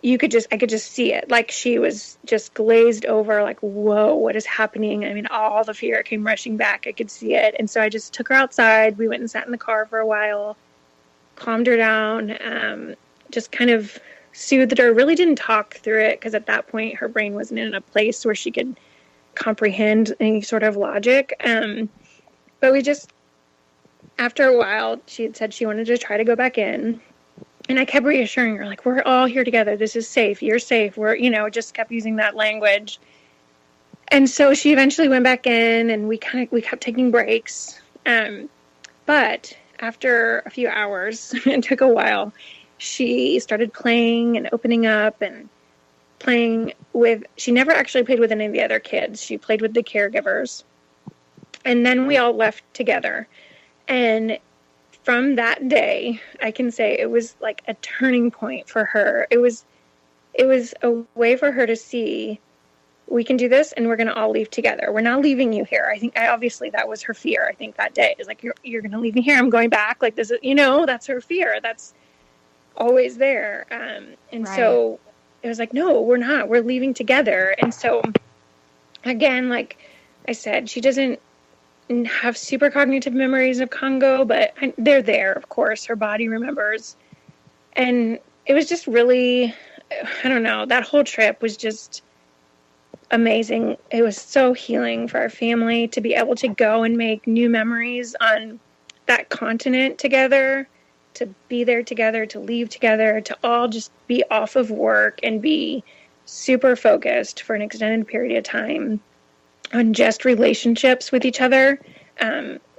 I could just see it. Like, she was just glazed over, like, whoa, what is happening? I mean, all the fear came rushing back. I could see it. And so I just took her outside. We went and sat in the car for a while, calmed her down, just kind of soothed her. Really didn't talk through it because at that point her brain wasn't in a place where she could comprehend any sort of logic. But we just, after a while, she had said she wanted to try to go back in. And I kept reassuring her, like, we're all here together. This is safe. You're safe. We're, you know, just kept using that language. And so she eventually went back in and we kept taking breaks. But after a few hours, it took a while, she started playing and opening up and playing with, she never actually played with any of the other kids. She played with the caregivers. And then we all left together. And from that day, I can say it was like a turning point for her. It was a way for her to see, we can do this and we're going to all leave together. We're not leaving you here. Obviously that was her fear. I think that day is like, you're going to leave me here. I'm going back. Like, this is, you know, that's her fear. That's always there. And right. So it was like, no, we're not, we're leaving together. And so again, like I said, she doesn't have super cognitive memories of Congo, but they're there, of course. Her body remembers. And it was just really, I don't know, that whole trip was just amazing. It was so healing for our family to be able to go and make new memories on that continent together, to be there together, to leave together, to all just be off of work and be super focused for an extended period of time on just relationships with each other.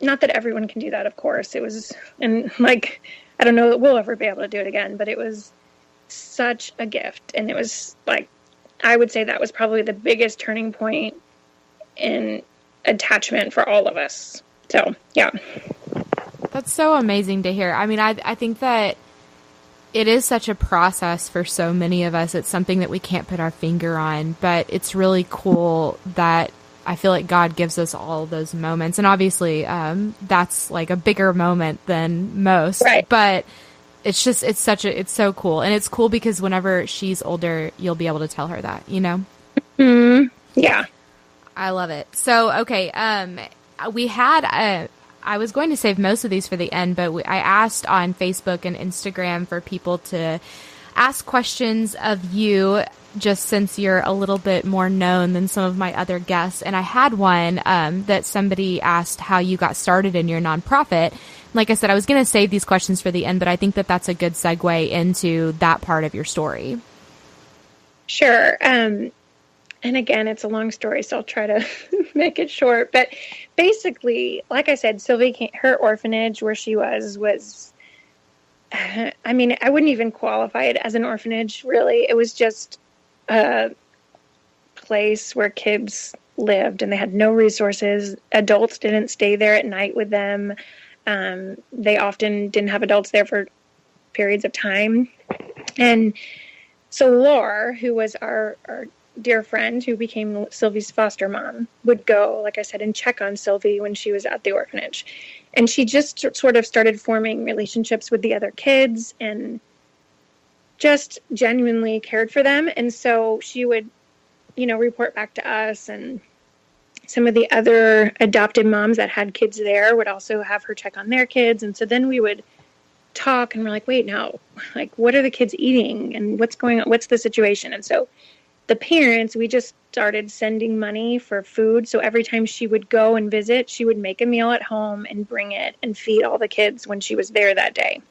Not that everyone can do that, of course. It was, and like, I don't know that we'll ever be able to do it again, but it was such a gift. And it was like, I would say that was probably the biggest turning point in attachment for all of us. So, yeah. That's so amazing to hear. I mean, I think that it is such a process for so many of us. It's something that we can't put our finger on, but it's really cool that I feel like God gives us all those moments. And obviously, that's like a bigger moment than most, right. But it's just, it's so cool. And it's cool because whenever she's older, you'll be able to tell her that, you know? Yeah. I love it. So, okay. We had, I was going to save most of these for the end, but I asked on Facebook and Instagram for people to ask questions of you, just since you're a little bit more known than some of my other guests. And I had one that somebody asked how you got started in your nonprofit. Like I said, I was going to save these questions for the end, but I think that that's a good segue into that part of your story. Sure. And again, it's a long story, so I'll try to make it short. But basically, like I said, Sylvia, her orphanage where she was, I mean, I wouldn't even qualify it as an orphanage, really. It was just a place where kids lived and they had no resources. Adults didn't stay there at night with them. They often didn't have adults there for periods of time. And so Laura, who was our dear friend who became Sylvie's foster mom, would go, like I said, and check on Sylvie when she was at the orphanage. And she just sort of started forming relationships with the other kids and just genuinely cared for them. And so she would, report back to us, and some of the other adopted moms that had kids there would also have her check on their kids. And so then we would talk and we're like, wait, no, like, what are the kids eating and what's going on? What's the situation? And so the parents, we just started sending money for food. So every time she would go and visit, she would make a meal at home and bring it and feed all the kids when she was there that day.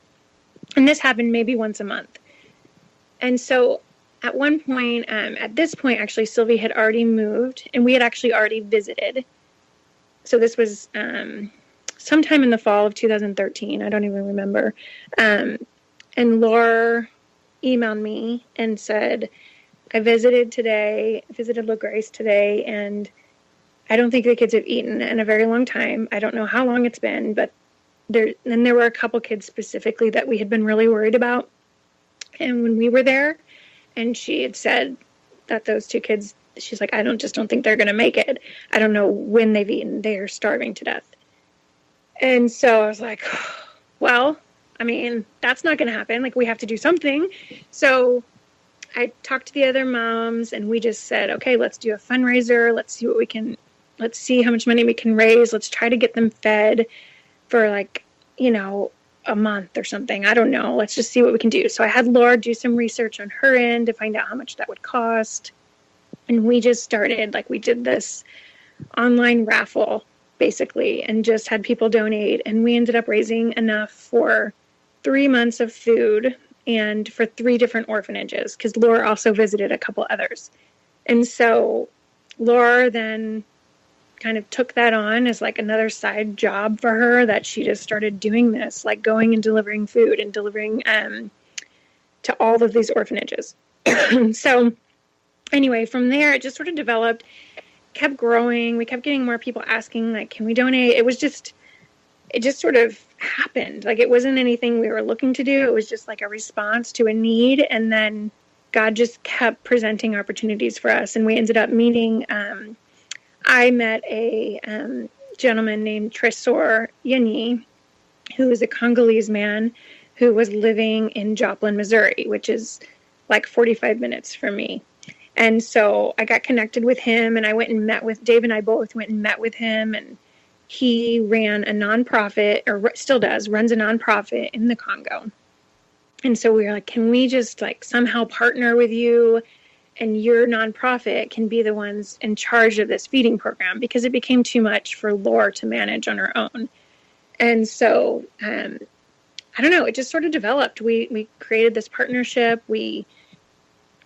And this happened maybe once a month. And so at one point, at this point, actually, Sylvie had already moved and we had actually already visited. So this was sometime in the fall of 2013. I don't even remember. And Laura emailed me and said, I visited La Grace today, and I don't think the kids have eaten in a very long time. I don't know how long it's been, but there were a couple kids specifically that we had been really worried about. And when we were there, and she had said that those two kids, she's like, I don't think they're going to make it. I don't know when they've eaten. They are starving to death. And so I was like, well, I mean, that's not going to happen. Like, we have to do something. So I talked to the other moms and we just said, okay, let's do a fundraiser. Let's see how much money we can raise. Let's try to get them fed for a month or something. I don't know. Let's just see what we can do. So I had Laura do some research on her end to find out how much that would cost. And we just started, we did this online raffle basically, and just had people donate. And we ended up raising enough for 3 months of food and for 3 different orphanages, because Laura also visited a couple others. And so Laura then kind of took that on as another side job for her, that she just started doing this, going and delivering food and delivering to all of these orphanages. So anyway, from there, it just sort of developed, kept growing. We kept getting more people asking, can we donate? It just sort of happened. It wasn't anything we were looking to do. It was just a response to a need. And then God just kept presenting opportunities for us. And we ended up meeting, I met a gentleman named Tresor Yanyi, who is a Congolese man who was living in Joplin, Missouri, which is 45 minutes from me. And so I got connected with him, and I went and met with Dave, and I both went and met with him, and he ran a nonprofit, or still does, runs a nonprofit in the Congo. And so we were like, can we just somehow partner with you, and your nonprofit can be the ones in charge of this feeding program, because it became too much for Laura to manage on her own. And so, I don't know, it just sort of developed. We created this partnership. We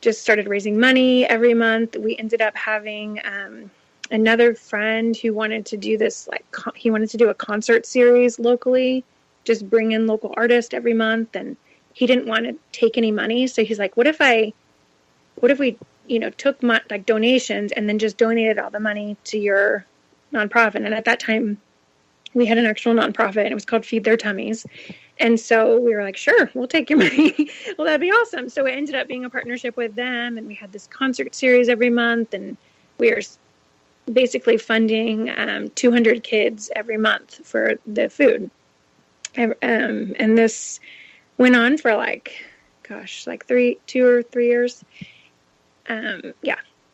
just started raising money every month. We ended up having another friend who wanted to do this, he wanted to do a concert series locally, just bring in local artists every month. And he didn't want to take any money. So he's like, what if we, took donations and then just donated all the money to your nonprofit? And at that time, we had an actual nonprofit, and it was called Feed Their Tummies. And so we were like, sure, we'll take your money. Well, that'd be awesome. So it ended up being a partnership with them, and we had this concert series every month, and we were basically funding 200 kids every month for the food. And this went on for 2 or 3 years.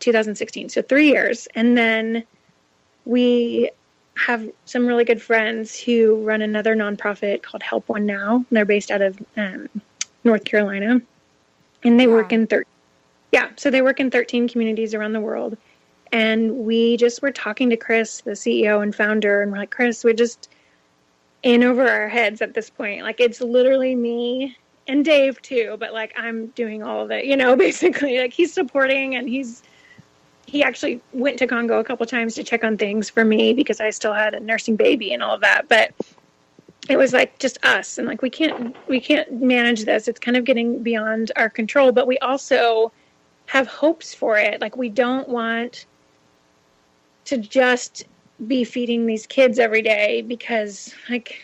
2016. So 3 years. And then we have some really good friends who run another nonprofit called HelpOne now. And they're based out of North Carolina. And they work in 13 communities around the world. And we just were talking to Chris, the CEO and founder, and we're like, Chris, we're just in over our heads at this point. Like, it's literally me and Dave too, but like, I'm doing all of it, basically. Like, he's supporting, and he actually went to Congo a couple times to check on things for me because I still had a nursing baby and all of that. But it was like just us, and like, we can't manage this. It's kind of getting beyond our control, but we also have hopes for it. Like, we don't want to just be feeding these kids every day because, like,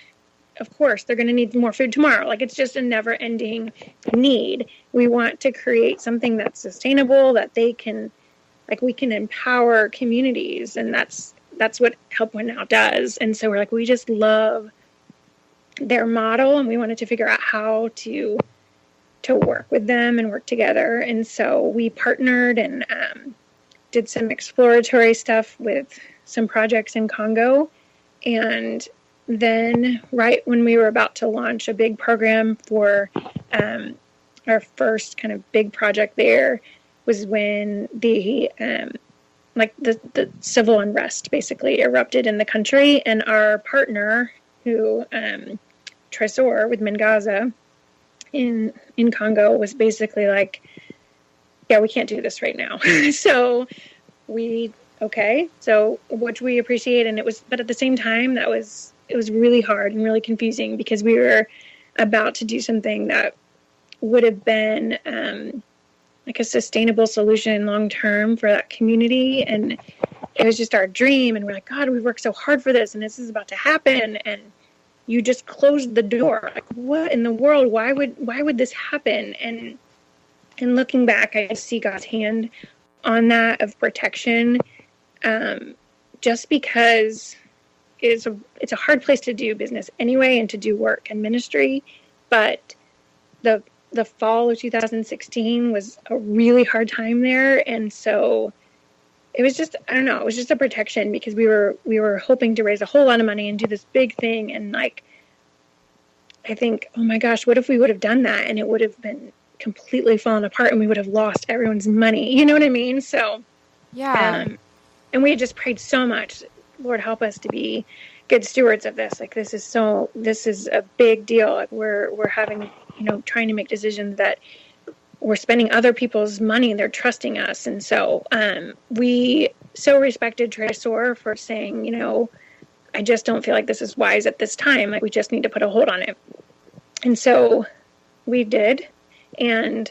of course they're going to need more food tomorrow. Like, it's just a never ending need. We want to create something that's sustainable, that they can, like, we can empower communities, and that's what HelpOne now does. And so we're like, we just love their model, and we wanted to figure out how to work with them and work together. And so we partnered and did some exploratory stuff with some projects in Congo. And then right when we were about to launch a big program for our first kind of big project there was when the civil unrest basically erupted in the country. And our partner, who Tresor with Mengaza in Congo, was basically like, yeah, we can't do this right now. So which we appreciate. And but at the same time, it was really hard and really confusing because we were about to do something that would have been like a sustainable solution long-term for that community. And it was just our dream. And we're like, God, we've worked so hard for this, and this is about to happen. And you just closed the door. Like, what in the world? Why would this happen? And looking back, I see God's hand on that of protection, just because it's a hard place to do business anyway and to do work and ministry. But the fall of 2016 was a really hard time there. And so it was just, I don't know, it was just a protection because we were hoping to raise a whole lot of money and do this big thing. And like, I think, oh my gosh, what if we would have done that and it would have been completely fallen apart and we would have lost everyone's money? You know what I mean? So, yeah. And we had just prayed so much, Lord, help us to be good stewards of this. Like, this is a big deal. Like, we're having, trying to make decisions that we're spending other people's money and they're trusting us. And so, we so respected Tresor for saying, I just don't feel like this is wise at this time. Like, we just need to put a hold on it. And so we did. And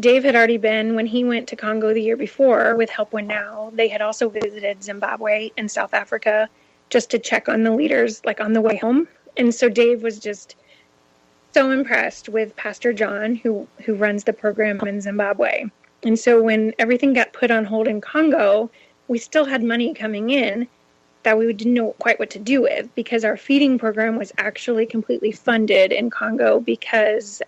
Dave had already been, when he went to Congo the year before with HelpOne Now, they had also visited Zimbabwe and South Africa just to check on the leaders, like, on the way home. And so Dave was just so impressed with Pastor John, who runs the program in Zimbabwe. And so when everything got put on hold in Congo, we still had money coming in that we didn't know quite what to do with, because our feeding program was actually completely funded in Congo because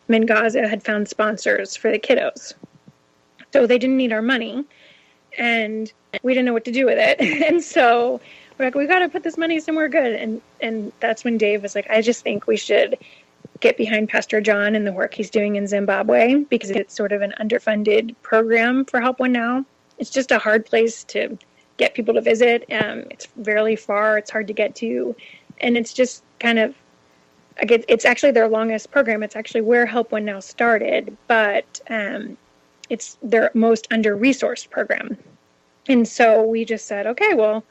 Mengaza had found sponsors for the kiddos. So they didn't need our money, and we didn't know what to do with it. And so we're like, we got to put this money somewhere good. And that's when Dave was like, I just think we should get behind Pastor John and the work he's doing in Zimbabwe, because it's sort of an underfunded program for HelpOne Now. It's just a hard place to get people to visit. It's fairly far. It's hard to get to. And it's just kind of, it's actually their longest program. It's actually where HelpOne Now started, but it's their most under-resourced program. And so we just said, okay, well,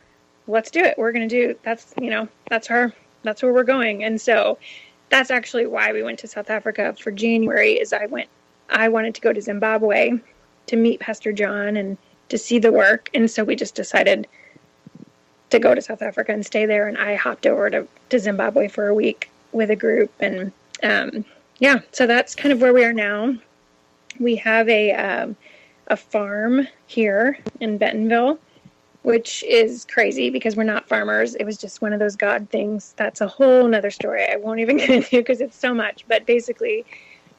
let's do it. We're going to do, that's where we're going. And so that's actually why we went to South Africa for January, is I wanted to go to Zimbabwe to meet Pastor John and to see the work. And so we just decided to go to South Africa and stay there. And I hopped over to Zimbabwe for a week with a group. And so that's kind of where we are now. We have a a farm here in Bentonville, which is crazy because we're not farmers. It was just one of those God things. That's a whole nother story. I won't even get into because it's so much. But basically,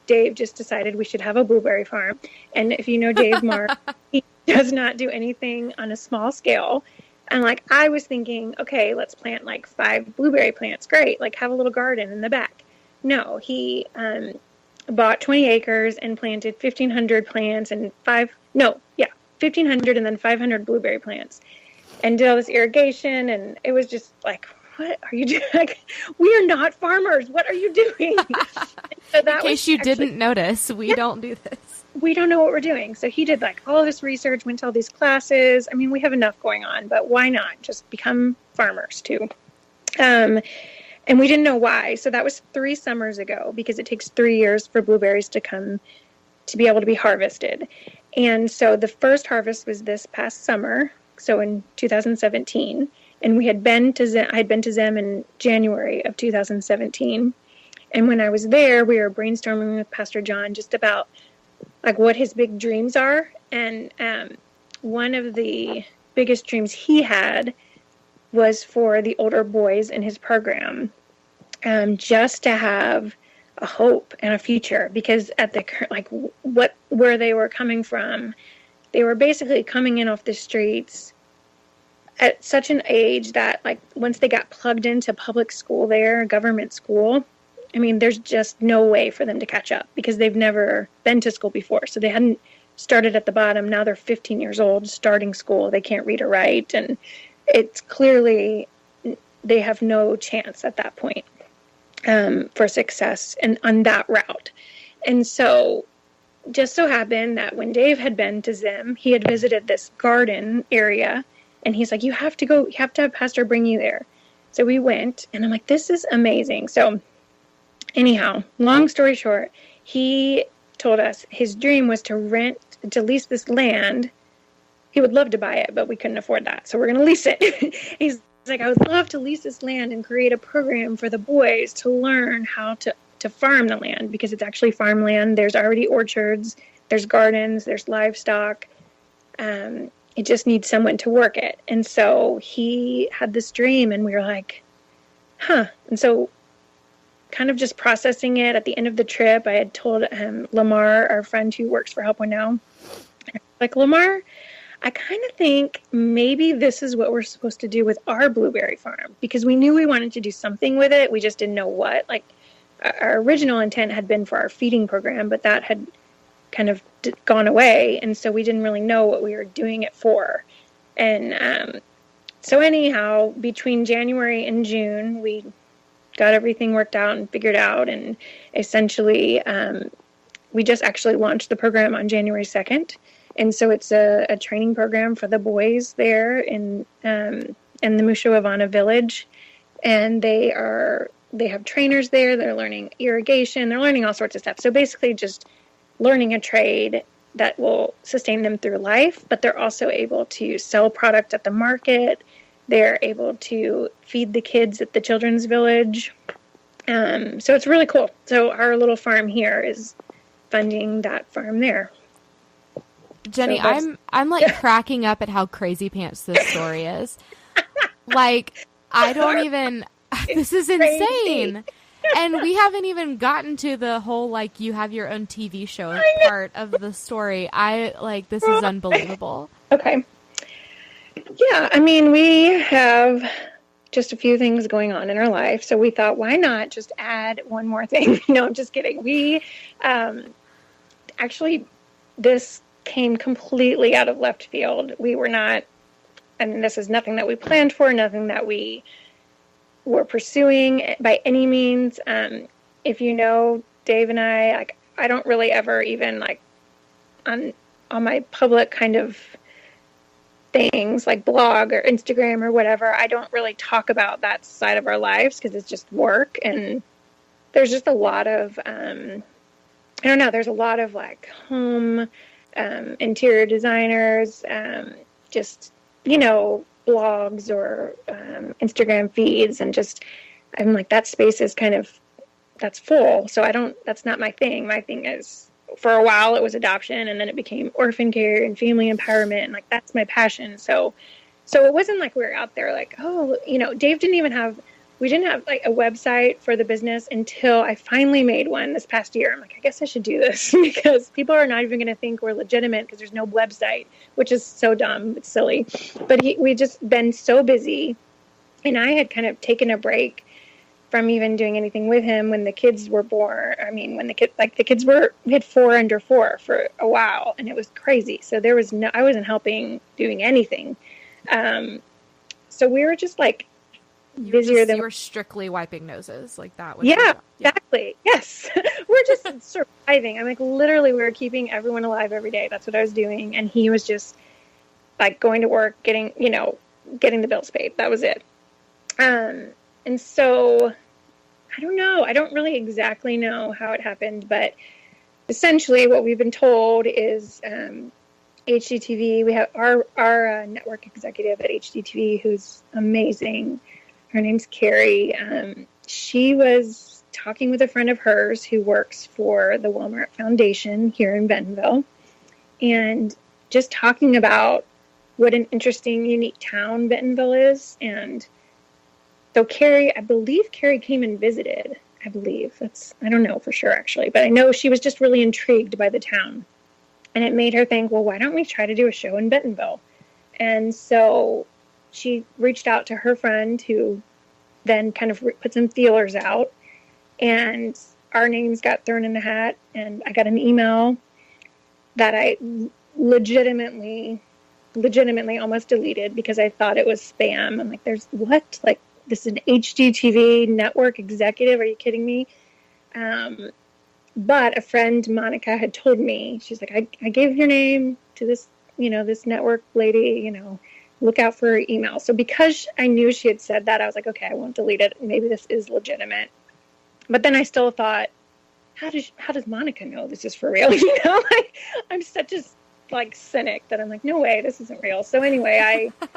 Dave just decided we should have a blueberry farm. And if you know Dave Mark, he does not do anything on a small scale. And like, I was thinking, okay, let's plant like 5 blueberry plants. Great. Like, have a little garden in the back. No, he bought 20 acres and planted 1,500 plants and 1,500 and then 500 blueberry plants, and did all this irrigation. And it was just like, what are you doing? Like, we are not farmers. What are you doing? So that, in case you didn't notice, we don't do this. We don't know what we're doing. So he did like all this research, went to all these classes. I mean, we have enough going on, but why not just become farmers too? And we didn't know why. So that was 3 summers ago, because it takes 3 years for blueberries to be able to be harvested. And so the first harvest was this past summer, so in 2017. And I had been to Zim in January of 2017. And when I was there, we were brainstorming with Pastor John just about like what his big dreams are. And one of the biggest dreams he had was for the older boys in his program, just to have a hope and a future, because at the like where they were coming from, they were basically coming in off the streets at such an age that like once they got plugged into public school there, government school, I mean, there's just no way for them to catch up because they've never been to school before. So they hadn't started at the bottom. Now they're 15 years old, starting school. They can't read or write. And it's clearly they have no chance at that point for success and on that route. And so just so happened that when Dave had been to Zim, he had visited this garden area, and he's like, you have to have Pastor bring you there. So we went, and I'm like, this is amazing. So anyhow, long story short, he told us his dream was to lease this land. He would love to buy it, but we couldn't afford that. So we're going to lease it. He's like, I would love to lease this land and create a program for the boys to learn how to farm the land, because it's actually farmland. There's already orchards, there's gardens, there's livestock. It just needs someone to work it. And so he had this dream, and we were like, huh. And so kind of just processing it at the end of the trip, I had told Lamar, our friend who works for HelpOne now, like, Lamar, I kind of think maybe this is what we're supposed to do with our blueberry farm, because we knew we wanted to do something with it. We just didn't know what. Like, our original intent had been for our feeding program, but that had kind of gone away. And so we didn't really know what we were doing it for. And so anyhow, between January and June, we got everything worked out and figured out. And essentially, we just actually launched the program on January 2nd. And so it's a training program for the boys there in the Mushuavana village. And they have trainers there. They're learning irrigation. They're learning all sorts of stuff. So basically just learning a trade that will sustain them through life, but they're also able to sell product at the market. They're able to feed the kids at the children's village. So it's really cool. So our little farm here is funding that farm there. Jenny, so I'm like cracking up at how crazy pants this story is. Like, I don't even, this is insane. And we haven't even gotten to the whole, like, you have your own TV show part of the story. This is unbelievable. Okay. Yeah, I mean, we have just a few things going on in our life. So we thought, why not just add one more thing? No, I'm just kidding. We, actually, this came completely out of left field. We were not, and this is nothing that we planned for, nothing that we were pursuing by any means. If you know Dave and I, like, I don't really ever even like on my public kind of things like blog or Instagram or whatever, I don't really talk about that side of our lives because it's just work. And there's just a lot of, I don't know, there's a lot of like home interior designers, just, you know, blogs or Instagram feeds, and just, I'm like, that space is kind of, that's full. So that's not my thing. My thing is for a while it was adoption, and then it became orphan care and family empowerment, and like that's my passion. So it wasn't like we were out there like, oh, you know, we didn't have like a website for the business until I finally made one this past year. I'm like, I guess I should do this because people are not even going to think we're legitimate because there's no website, which is so dumb. It's silly. But we just been so busy, and I had kind of taken a break from even doing anything with him when the kids were born. I mean, when we had 4 under 4 for a while, and it was crazy. So I wasn't helping doing anything. So we were just like, busier than you were strictly wiping noses like that. Exactly. Yes. We're just surviving. I'm like, literally we were keeping everyone alive every day. That's what I was doing. And he was just like going to work, getting the bills paid. That was it. And so I don't know. I don't really exactly know how it happened, but essentially what we've been told is, HGTV, we have our network executive at HGTV, who's amazing. Her name's Carrie. She was talking with a friend of hers who works for the Walmart Foundation here in Bentonville, and just talking about what an interesting, unique town Bentonville is. And so I believe Carrie came and visited. I don't know for sure actually, but I know she was just really intrigued by the town. And it made her think, well, why don't we try to do a show in Bentonville? And so she reached out to her friend, who then kind of put some feelers out, and our names got thrown in the hat. And I got an email that I legitimately almost deleted because I thought it was spam. I'm like, this is an HGTV network executive. Are you kidding me? But a friend, Monica, had told me, she's like, I gave your name to this, this network lady, look out for her email. So because I knew she had said that, I was like, okay, I won't delete it. Maybe this is legitimate. But then I still thought, how does Monica know this is for real? I'm such a cynic that I'm like, no way, this isn't real. So anyway, I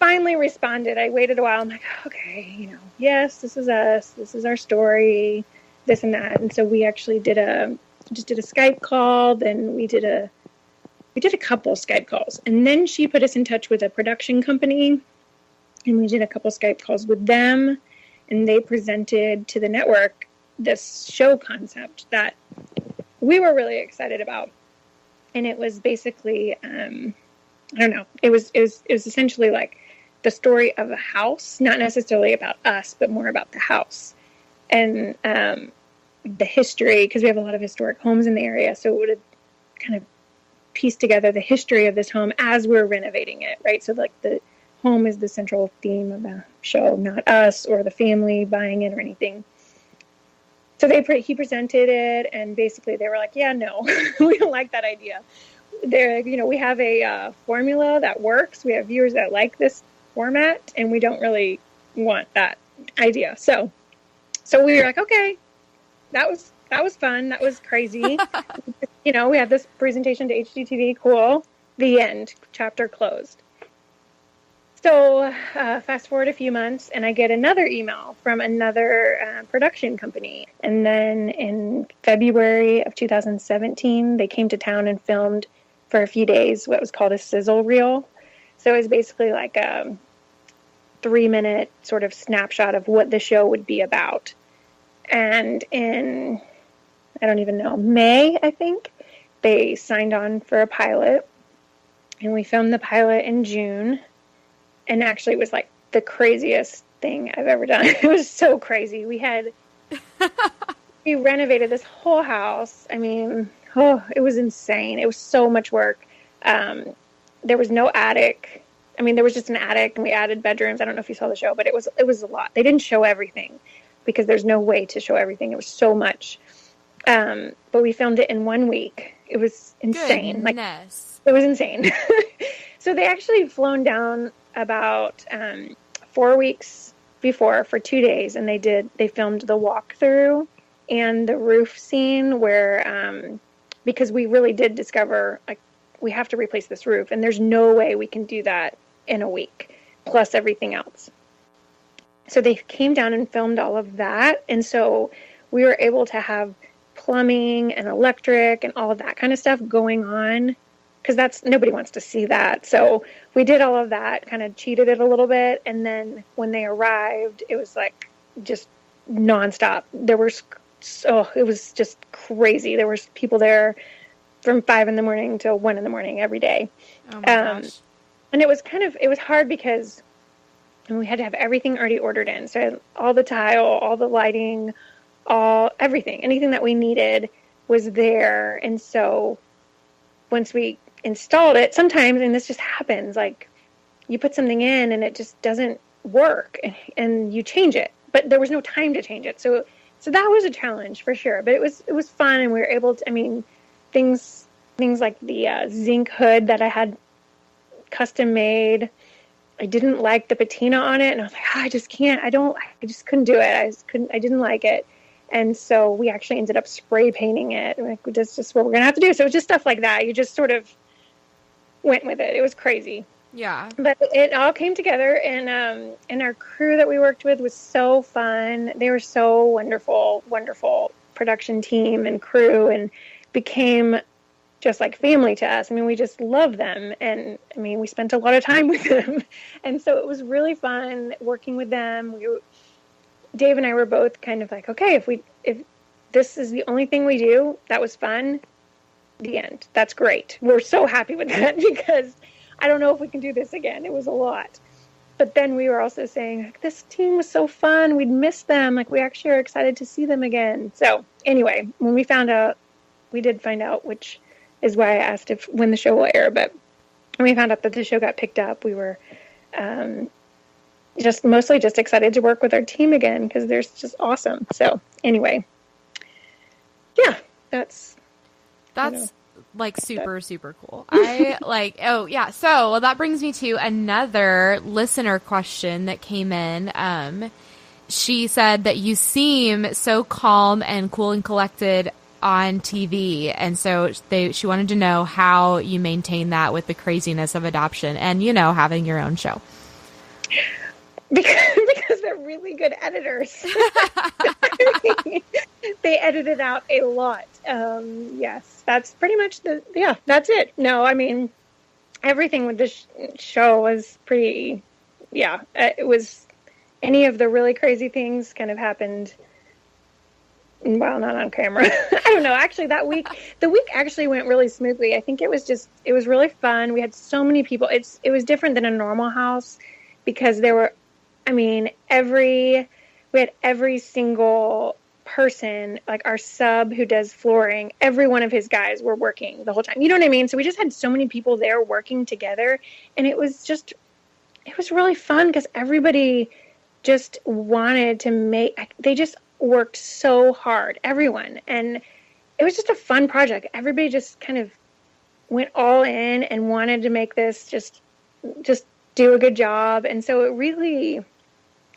finally responded. I waited a while. I'm like, okay, yes, this is us. This is our story, this and that. And so we actually did a Skype call. Then we did a couple Skype calls, and then she put us in touch with a production company, and we did a couple Skype calls with them, and they presented to the network this show concept that we were really excited about. And it was basically, I don't know, it was essentially like the story of a house, not necessarily about us, but more about the house and the history, because we have a lot of historic homes in the area. So it would have kind of piece together the history of this home as we're renovating it, right? So like the home is the central theme of the show, not us or the family buying it or anything. So he presented it, and basically they were like, yeah, no, we don't like that idea. We have a formula that works. We have viewers that like this format, and we don't really want that idea. So we were like, okay, that was fun. That was crazy. We had this presentation to HGTV. Cool. The end. Chapter closed. So fast forward a few months, and I get another email from another production company. And then in February of 2017, they came to town and filmed for a few days what was called a sizzle reel. So it was basically like a 3-minute sort of snapshot of what the show would be about. And in, I don't even know, May, I think, they signed on for a pilot. And we filmed the pilot in June. And actually, it was like the craziest thing I've ever done. It was so crazy. We renovated this whole house. I mean, it was insane. It was so much work. There was no attic. I mean, there was just an attic, and we added bedrooms. I don't know if you saw the show, but it was a lot. They didn't show everything because there's no way to show everything. It was so much. But we filmed it in 1 week. It was insane. Goodness. It was insane. So they actually flown down about 4 weeks before for 2 days, and they filmed the walkthrough and the roof scene where because we really did discover like we have to replace this roof, and there's no way we can do that in a week plus everything else. So they came down and filmed all of that, and so we were able to have plumbing and electric and all of that kind of stuff going on, because nobody wants to see that. So we did all of that, kind of cheated it a little bit. And then when they arrived, it was like just nonstop. It was just crazy. There was people there from 5 a.m. till 1 a.m. every day. Oh my gosh. And it was hard because we had to have everything already ordered in. So all the tile, all the lighting, everything, anything that we needed was there. And so once we installed it, sometimes, and this just happens, like you put something in and it just doesn't work and you change it, but there was no time to change it. So that was a challenge for sure, but it was fun. And we were able to, things like the zinc hood that I had custom made, I didn't like the patina on it. And I was like, I just couldn't do it. I didn't like it. And so we actually ended up spray painting it. Like, that's just what we're going to have to do. So it was just stuff like that. You just sort of went with it. It was crazy. Yeah. But it all came together, and our crew that we worked with was so fun. They were so wonderful, wonderful production team and crew, and became just like family to us. We just love them. And we spent a lot of time with them. And so it was really fun working with them. Dave and I were both kind of like, okay, if this is the only thing we do, that was fun. The end. That's great. We're so happy with that, because I don't know if we can do this again. It was a lot. But then we were also saying, like, this team was so fun. We'd miss them. Like, we actually are excited to see them again. So anyway, when we did find out, which is why I asked when the show will air. But when we found out that the show got picked up, we were mostly just excited to work with our team again, because they're just awesome. So anyway, yeah, that's like super, super cool. I like, oh yeah. So that brings me to another listener question that came in. She said that you seem so calm and cool and collected on TV. And so she wanted to know how you maintain that with the craziness of adoption and, having your own show. Because they're really good editors. They edited out a lot. Yes, that's pretty much that's it. No, everything with this show was pretty, it was, any of the really crazy things kind of happened, well, not on camera. I don't know. Actually, the week actually went really smoothly. I think it was really fun. We had so many people. It was different than a normal house, because there were, we had every single person, like our sub who does flooring, every one of his guys were working the whole time. You know what I mean? So we just had so many people there working together, and it was really fun, because everybody just wanted to they just worked so hard, everyone. And it was just a fun project. Everybody just kind of went all in and wanted to make this just do a good job. And so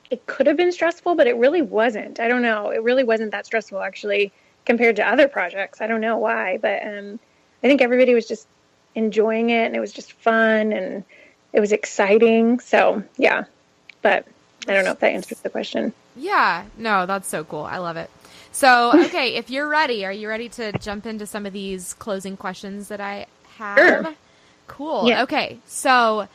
it could have been stressful, but it really wasn't. I don't know. It really wasn't that stressful, actually, compared to other projects. I don't know why, but I think everybody was just enjoying it, and it was just fun, and it was exciting. So, yeah. But I don't know if that answers the question. Yeah. No, that's so cool. I love it. So, okay, if you're ready, are you ready to jump into some of these closing questions that I have? Sure. Cool. Yeah. Okay. So,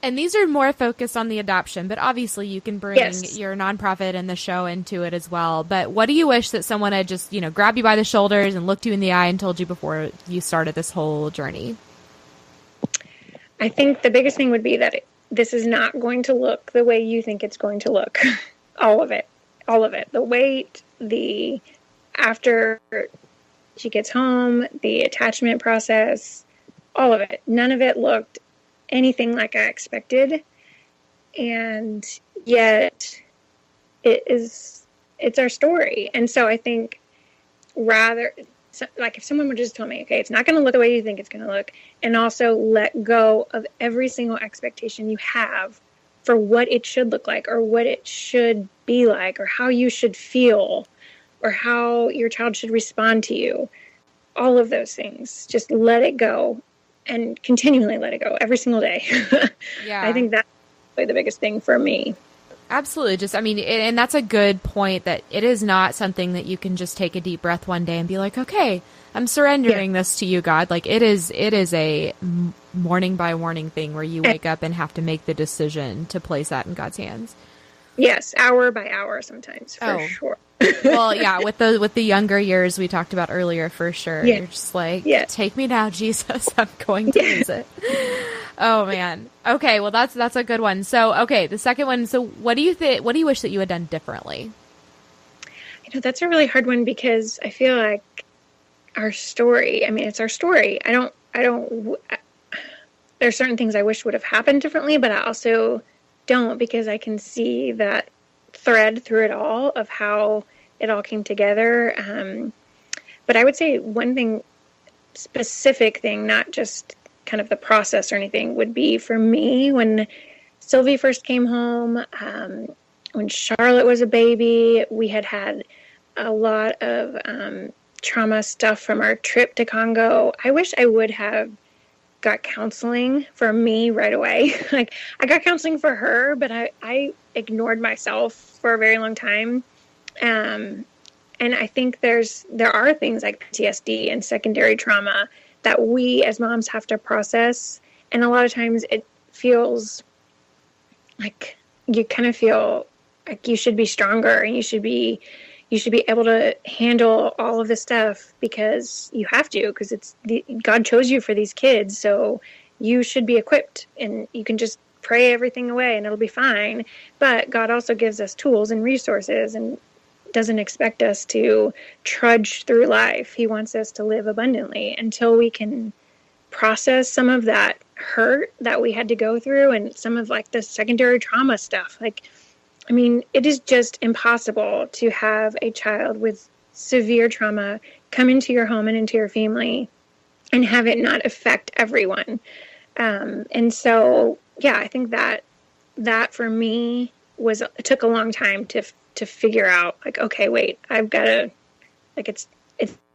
and these are more focused on the adoption, but obviously you can bring your nonprofit and the show into it as well. But what do you wish that someone had just, grabbed you by the shoulders and looked you in the eye and told you before you started this whole journey? I think the biggest thing would be that this is not going to look the way you think it's going to look. All of it. The wait, after she gets home, the attachment process, all of it. None of it looked anything like I expected. And yet it's our story. And so I think if someone would just tell me, okay, it's not going to look the way you think it's going to look, and also let go of every single expectation you have for what it should look like, or what it should be like, or how you should feel, or how your child should respond to you. All of those things, just let it go, and continually let it go every single day. Yeah. I think that's the biggest thing for me. Absolutely. Just, I mean, and that's a good point, that it is not something that you can just take a deep breath one day and be like, okay, I'm surrendering this to you, God. Like, it is a morning by morning thing where you wake up and have to make the decision to place that in God's hands. Yes. Hour by hour sometimes, for sure. Well, yeah, with the younger years we talked about earlier, for sure. Yeah. You're just like, take me now, Jesus. I'm going to lose it. Oh man. Okay. Well, that's a good one. So, okay. The second one. So what do you think, what do you wish that you had done differently? That's a really hard one, because I feel like our story, I mean, it's our story. There's certain things I wish would have happened differently, but I also don't, because I can see that thread through it all of how it all came together. But I would say one specific thing, not just kind of the process or anything, would be for me when Sylvie first came home, when Charlotte was a baby. We had a lot of trauma stuff from our trip to Congo. I wish I would have got counseling for me right away. Like, I got counseling for her, but I ignored myself for a very long time. And I think there are things like PTSD and secondary trauma that we as moms have to process. And a lot of times it feels like you kind of feel like you should be stronger, and you should be able to handle all of this stuff because you have to, because God chose you for these kids. So you should be equipped, and you can just pray everything away and it'll be fine. But God also gives us tools and resources, and doesn't expect us to trudge through life. He wants us to live abundantly until we can process some of that hurt that we had to go through, and some of like the secondary trauma stuff. Like, I mean, it is just impossible to have a child with severe trauma come into your home and into your family and have it not affect everyone. And so, yeah, I think that for me it took a long time to figure out, like, okay, wait, I've got to, like, it's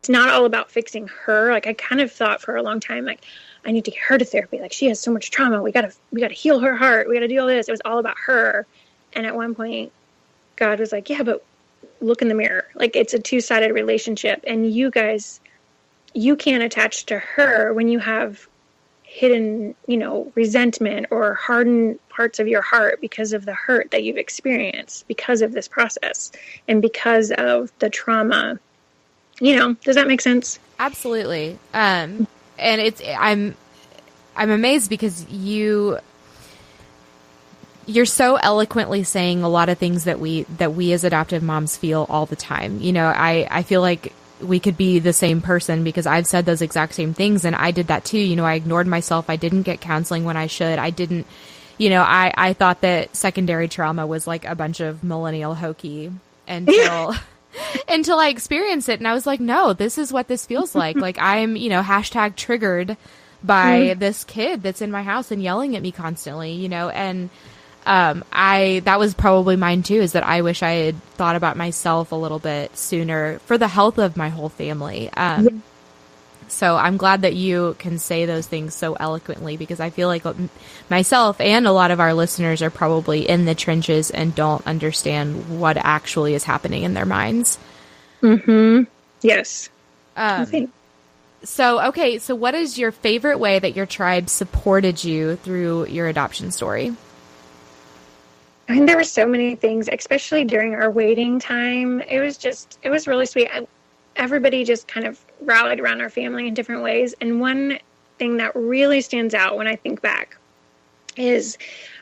not all about fixing her. Like, I kind of thought for a long time, like, I need to get her to therapy. Like, she has so much trauma. We got to heal her heart. We got to do all this. It was all about her. And at one point, God was like, yeah, but look in the mirror. Like, it's a two-sided relationship. And you guys, you can't attach to her when you have hidden, resentment or hardened parts of your heart because of the hurt that you've experienced because of this process and because of the trauma. Does that make sense? Absolutely. And I'm amazed because you're so eloquently saying a lot of things that we as adoptive moms feel all the time. I feel like we could be the same person, because I've said those exact same things, and I did that too. I ignored myself. I didn't get counseling when I should. I didn't, I thought that secondary trauma was like a bunch of millennial hokey until I experienced it. And I was like, no, this is what this feels like. Like, I'm, hashtag triggered by this kid that's in my house and yelling at me constantly, and that was probably mine too, is that I wish I had thought about myself a little bit sooner for the health of my whole family. So I'm glad that you can say those things so eloquently, because I feel like myself and a lot of our listeners are probably in the trenches and don't understand what actually is happening in their minds. Yes. So what is your favorite way that your tribe supported you through your adoption story? I mean, there were so many things, especially during our waiting time. It was really sweet. Everybody just kind of rallied around our family in different ways. And one thing that really stands out when I think back is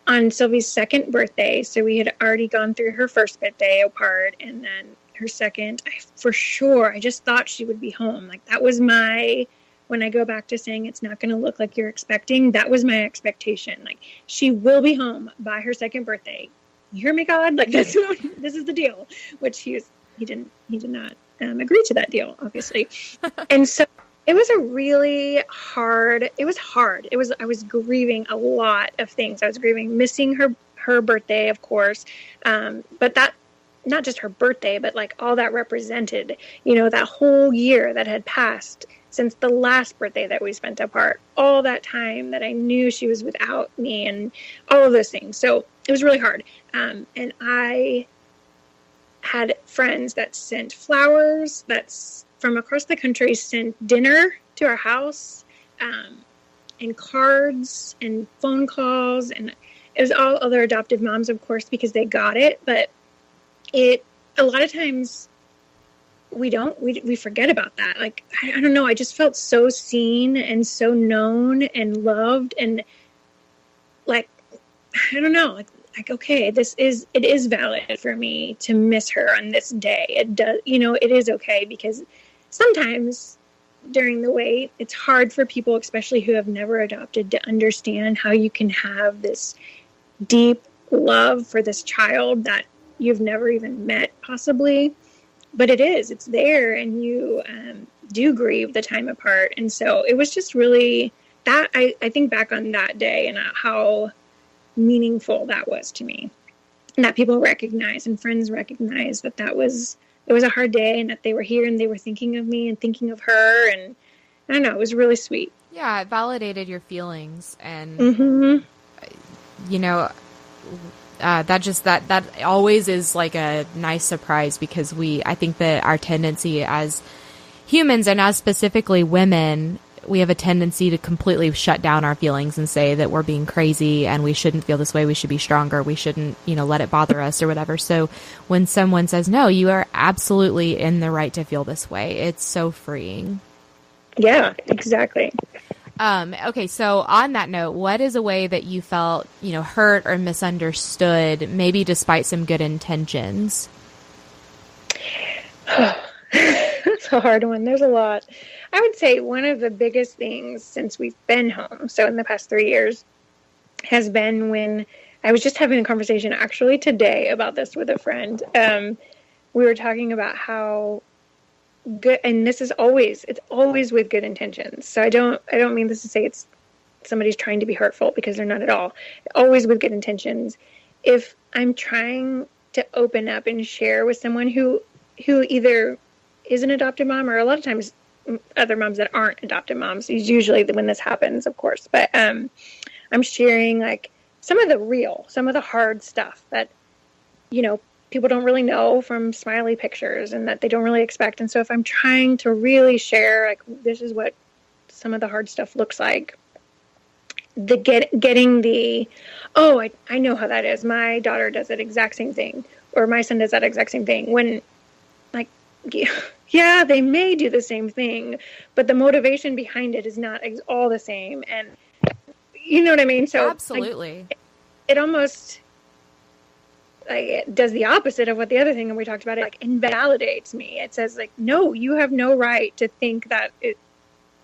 on Sylvie's second birthday. So we had already gone through her first birthday apart, and then her second, I just thought she would be home. Like, that was when I go back to saying it's not going to look like you're expecting, that was my expectation. Like, she will be home by her second birthday. You hear me, God? Like, this is the deal. Which he did not agree to that deal, obviously. And so it was hard. I was grieving a lot of things. I was grieving missing her birthday, of course. But that, not just her birthday, but like all that represented, that whole year that had passed since the last birthday that we spent apart, all that time that I knew she was without me and all of those things. So it was really hard. And I had friends that sent flowers, that's from across the country, sent dinner to our house, and cards and phone calls. And it was all other adoptive moms, of course, because they got it. But a lot of times we forget about that. Like, I don't know. I just felt so seen and so known and loved, and like, I don't know, like, okay, it is valid for me to miss her on this day. It does, it is okay, because sometimes during the wait, it's hard for people, especially who have never adopted, to understand how you can have this deep love for this child that you've never even met, possibly. But it's there, and you do grieve the time apart. And so it was just really that, I think back on that day and how meaningful that was to me, and that people recognize and friends recognize that it was a hard day, and that they were here and they were thinking of me and thinking of her. And I don't know, it was really sweet. Yeah, it validated your feelings, and that always is like a nice surprise, because I think that our tendency as humans, and as specifically women, we have a tendency to completely shut down our feelings and say that we're being crazy and we shouldn't feel this way. We should be stronger. We shouldn't, let it bother us or whatever. So when someone says, no, you are absolutely in the right to feel this way, it's so freeing. Yeah, exactly. Okay, so on that note, what is a way that you felt, hurt or misunderstood, maybe despite some good intentions? That's a hard one. There's a lot. I would say one of the biggest things since we've been home, so in the past 3 years, has been when I was just having a conversation actually today about this with a friend. We were talking about how good, and it's always with good intentions. So I don't mean this to say it's somebody's trying to be hurtful, because they're not at all. Always with good intentions. If I'm trying to open up and share with someone who either is an adopted mom, or a lot of times other moms that aren't adopted moms, is usually when this happens, of course. But I'm sharing like some of the hard stuff that, people don't really know from smiley pictures, and that they don't really expect. And so if I'm trying to really share, like, this is what some of the hard stuff looks like, getting the, I know how that is. My daughter does that exact same thing, or my son does that exact same thing. When, like, yeah, they may do the same thing, but the motivation behind it is not all the same. And you know what I mean? So absolutely, like, it almost, like, it does the opposite of what the other thing that we talked about, it like invalidates me. It says, like, no, you have no right to think that it,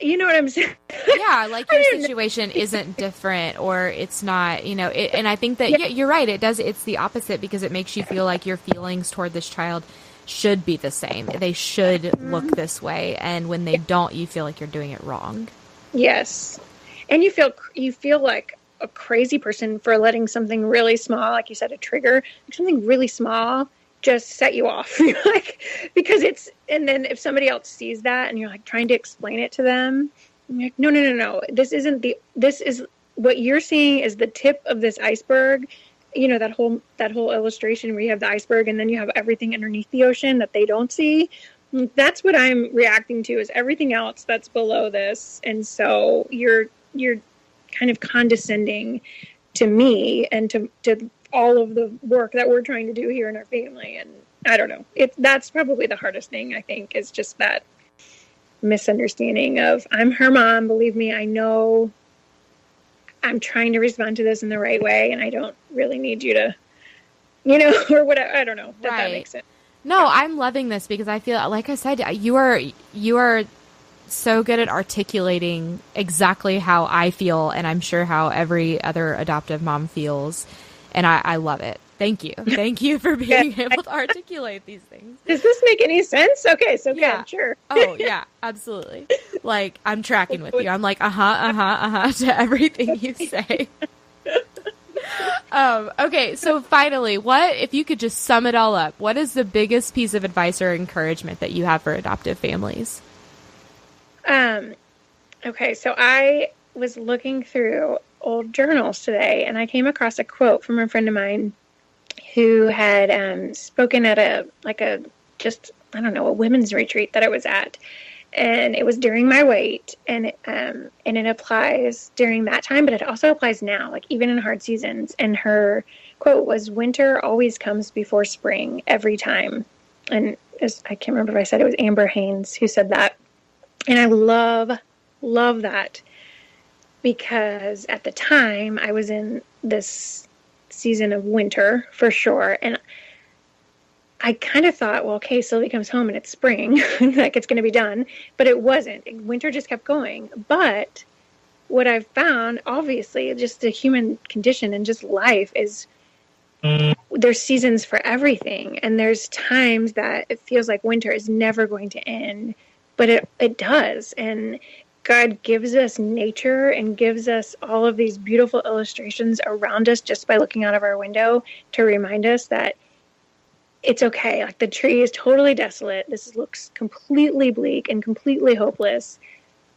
you know what I'm saying? Yeah, like your situation isn't different, or it's not, and I think that you're right. It's the opposite, because it makes you feel like your feelings toward this child should be the same. They should look this way. And when they don't, you feel like you're doing it wrong. Yes. And you feel like a crazy person for letting something really small, like you said, a trigger, like something really small, just set you off. Like, because and then if somebody else sees that and you're like trying to explain it to them, you're like, no. This is what you're seeing is the tip of this iceberg. That whole illustration where you have the iceberg and then you have everything underneath the ocean that they don't see. That's what I'm reacting to, is everything else that's below this. And so you're kind of condescending to me and to all of the work that we're trying to do here in our family. And I don't know. That's probably the hardest thing, I think, is just that misunderstanding of, I'm her mom. Believe me, I know I'm trying to respond to this in the right way, and I don't really need you to, or whatever. I don't know. That makes sense. No, I'm loving this, because I feel, like I said, you are so good at articulating exactly how I feel, and I'm sure how every other adoptive mom feels. And I love it. Thank you. Thank you for being able to articulate these things. Does this make any sense? Okay, so good, sure. Oh, yeah, absolutely. Like, I'm tracking with you. I'm like, to everything you say. Okay, so finally, if you could just sum it all up, what is the biggest piece of advice or encouragement that you have for adoptive families? I Okay, so I was looking through old journals today, and I came across a quote from a friend of mine who had spoken at a women's retreat that I was at, and it was during my wait, and it applies during that time, but it also applies now, like even in hard seasons. And her quote was, "Winter always comes before spring every time." And I can't remember if I said it was Amber Haynes who said that, and I love that, because at the time I was in this season of winter for sure, and I kind of thought, well, okay, Sylvie comes home and it's spring, like it's going to be done, but it wasn't. Winter just kept going. But what I've found, obviously, just the human condition and just life is there's seasons for everything, and there's times that it feels like winter is never going to end, but it does. And God gives us nature and gives us all of these beautiful illustrations around us just by looking out of our window to remind us that it's okay. Like the tree is totally desolate. This looks completely bleak and completely hopeless,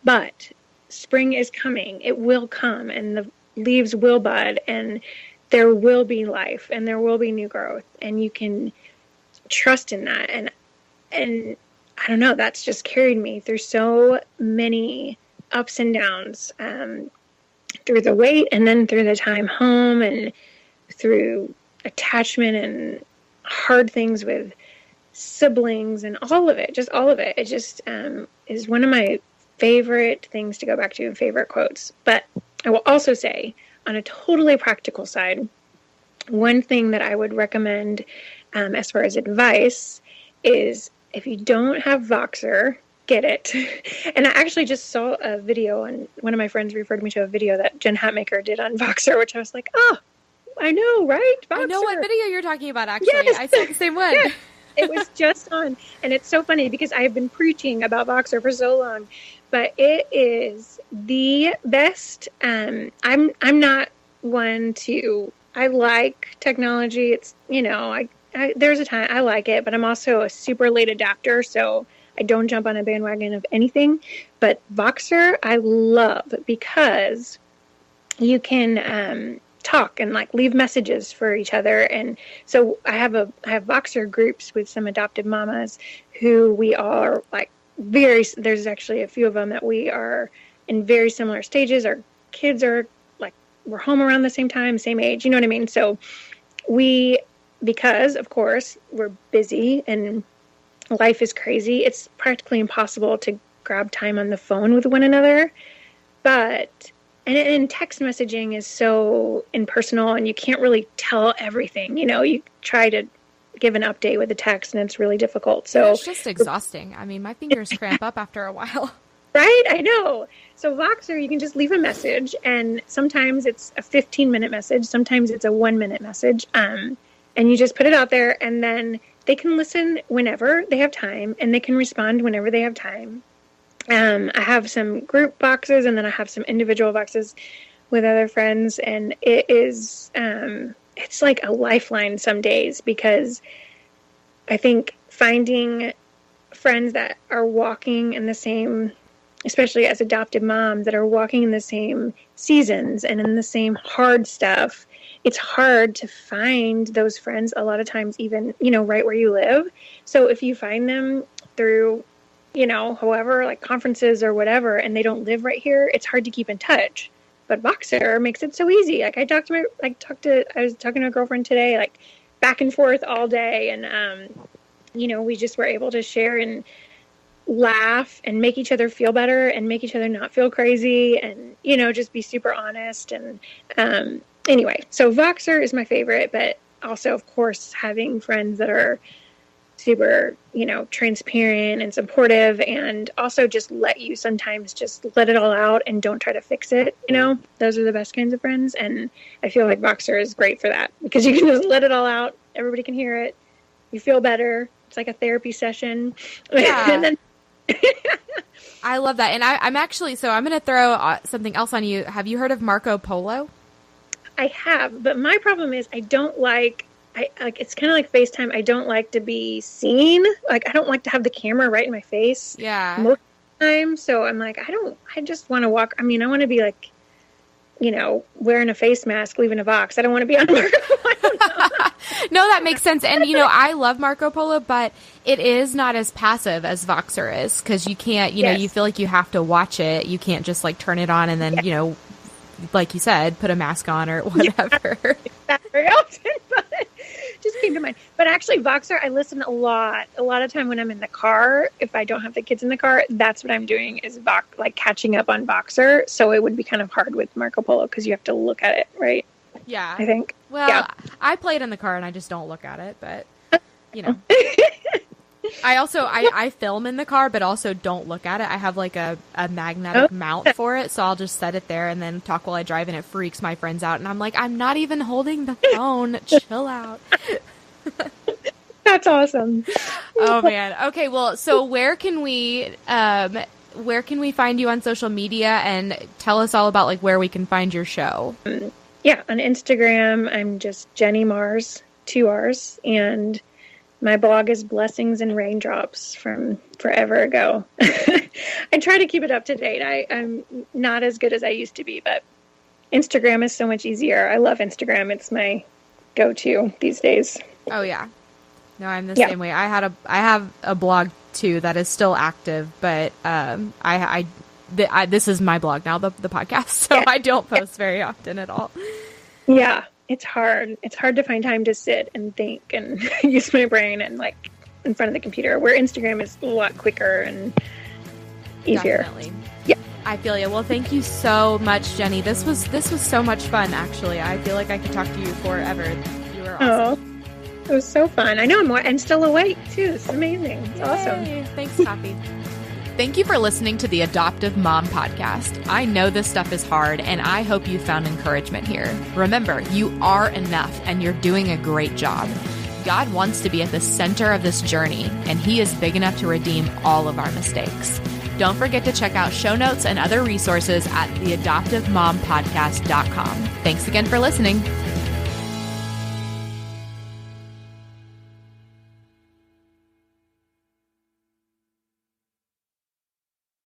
but spring is coming. It will come, and the leaves will bud, and there will be life, and there will be new growth, and you can trust in that. And I don't know, that's just carried me through so many ups and downs, through the wait, and then through the time home, and through attachment and hard things with siblings and all of it. It just is one of my favorite things to go back to, favorite quotes. But I will also say, on a totally practical side, one thing that I would recommend as far as advice is, if you don't have Voxer, get it. And I actually just saw a video, and one of my friends referred me to a video that Jen Hatmaker did on Voxer, which I was like, oh, I know, right? Voxer. I know what video you're talking about, actually. Yes. I saw the same one. Yes. It was just on. And it's so funny because I have been preaching about Voxer for so long, but it is the best. I'm not one to, I like technology. It's, there's a time I like it, but I'm also a super late adapter, so I don't jump on a bandwagon of anything. But Voxer I love because you can talk and like leave messages for each other. And so I have Voxer groups with some adopted mamas who we are like there's actually a few of them that we are in very similar stages. Our kids are like, we're home around the same time, same age, you know what I mean? So because of course we're busy and life is crazy, it's practically impossible to grab time on the phone with one another. But And text messaging is so impersonal, and you can't really tell everything. You try to give an update with a text, and it's really difficult. So it's just exhausting. I mean, my fingers cramp up after a while. Right? I know. So Voxer, you can just leave a message, and sometimes it's a 15-minute message. Sometimes it's a 1-minute message. And you just put it out there, and then they can listen whenever they have time, and they can respond whenever they have time. I have some group boxes, and then I have some individual boxes with other friends, and it is, it's like a lifeline some days, because I think finding friends that are walking in the same, especially as adopted moms, that are walking in the same seasons and in the same hard stuff, it's hard to find those friends a lot of times, even, right where you live. So if you find them through, however, like conferences or whatever, and they don't live right here, it's hard to keep in touch. But Voxer makes it so easy. Like I was talking to a girlfriend today, like back and forth all day. And, we just were able to share and laugh and make each other feel better and make each other not feel crazy and, just be super honest. And, anyway, so Voxer is my favorite, but also, of course, having friends that are super, transparent and supportive, and also just let you sometimes just let it all out and don't try to fix it. Those are the best kinds of friends. And I feel like Voxer is great for that, because you can just let it all out. Everybody can hear it. You feel better. It's like a therapy session. Yeah. And then I love that. And I'm actually, so I'm going to throw something else on you. Have you heard of Marco Polo? I have, but my problem is I don't like, it's kind of like FaceTime. I don't like to be seen. Like, I don't like to have the camera right in my face. Yeah. Most of the time. So I'm like, I just want to walk. I mean, I want to be like, wearing a face mask, leaving a box. I don't want to be on Marco Polo. No, that makes sense. And, I love Marco Polo, but it is not as passive as Voxer is, because you can't, Yes. you feel like you have to watch it. You can't just like turn it on and then, like you said, put a mask on or whatever. Not very often, but just came to mind. But actually, Voxer, I listen a lot. A lot of time when I'm in the car, if I don't have the kids in the car, that's what I'm doing is catching up on Voxer. So it would be kind of hard with Marco Polo because you have to look at it, right? Yeah. I think. Well, yeah. I play it in the car and I just don't look at it, but I also, I film in the car, but also don't look at it. I have like a magnetic mount for it. So I'll just set it there and then talk while I drive, and it freaks my friends out. And I'm like, I'm not even holding the phone. Chill out. That's awesome. Oh man. Okay. Well, so where can we find you on social media, and tell us all about like where we can find your show? Yeah. On Instagram, I'm just Jenny Mars, 2 R's, and my blog is Blessings and Raindrops from forever ago. I try to keep it up to date. I'm not as good as I used to be, but Instagram is so much easier. I love Instagram. It's my go-to these days. Oh yeah. No, I'm the same way. I have a blog too that is still active, but this is my blog now, the podcast, so I don't post very often at all. Yeah. It's hard. It's hard to find time to sit and think and use my brain and like in front of the computer, where Instagram is a lot quicker and easier. Definitely. Yeah. I feel you. Well, thank you so much, Jenny. This was so much fun, actually. I feel like I could talk to you forever. You were awesome. Oh, it was so fun. I know I'm still awake too. It's amazing. It's awesome. Thanks, Poppy. Thank you for listening to the Adoptive Mom Podcast. I know this stuff is hard, and I hope you found encouragement here. Remember, you are enough, and you're doing a great job. God wants to be at the center of this journey, and He is big enough to redeem all of our mistakes. Don't forget to check out show notes and other resources at theadoptivemompodcast.com. Thanks again for listening.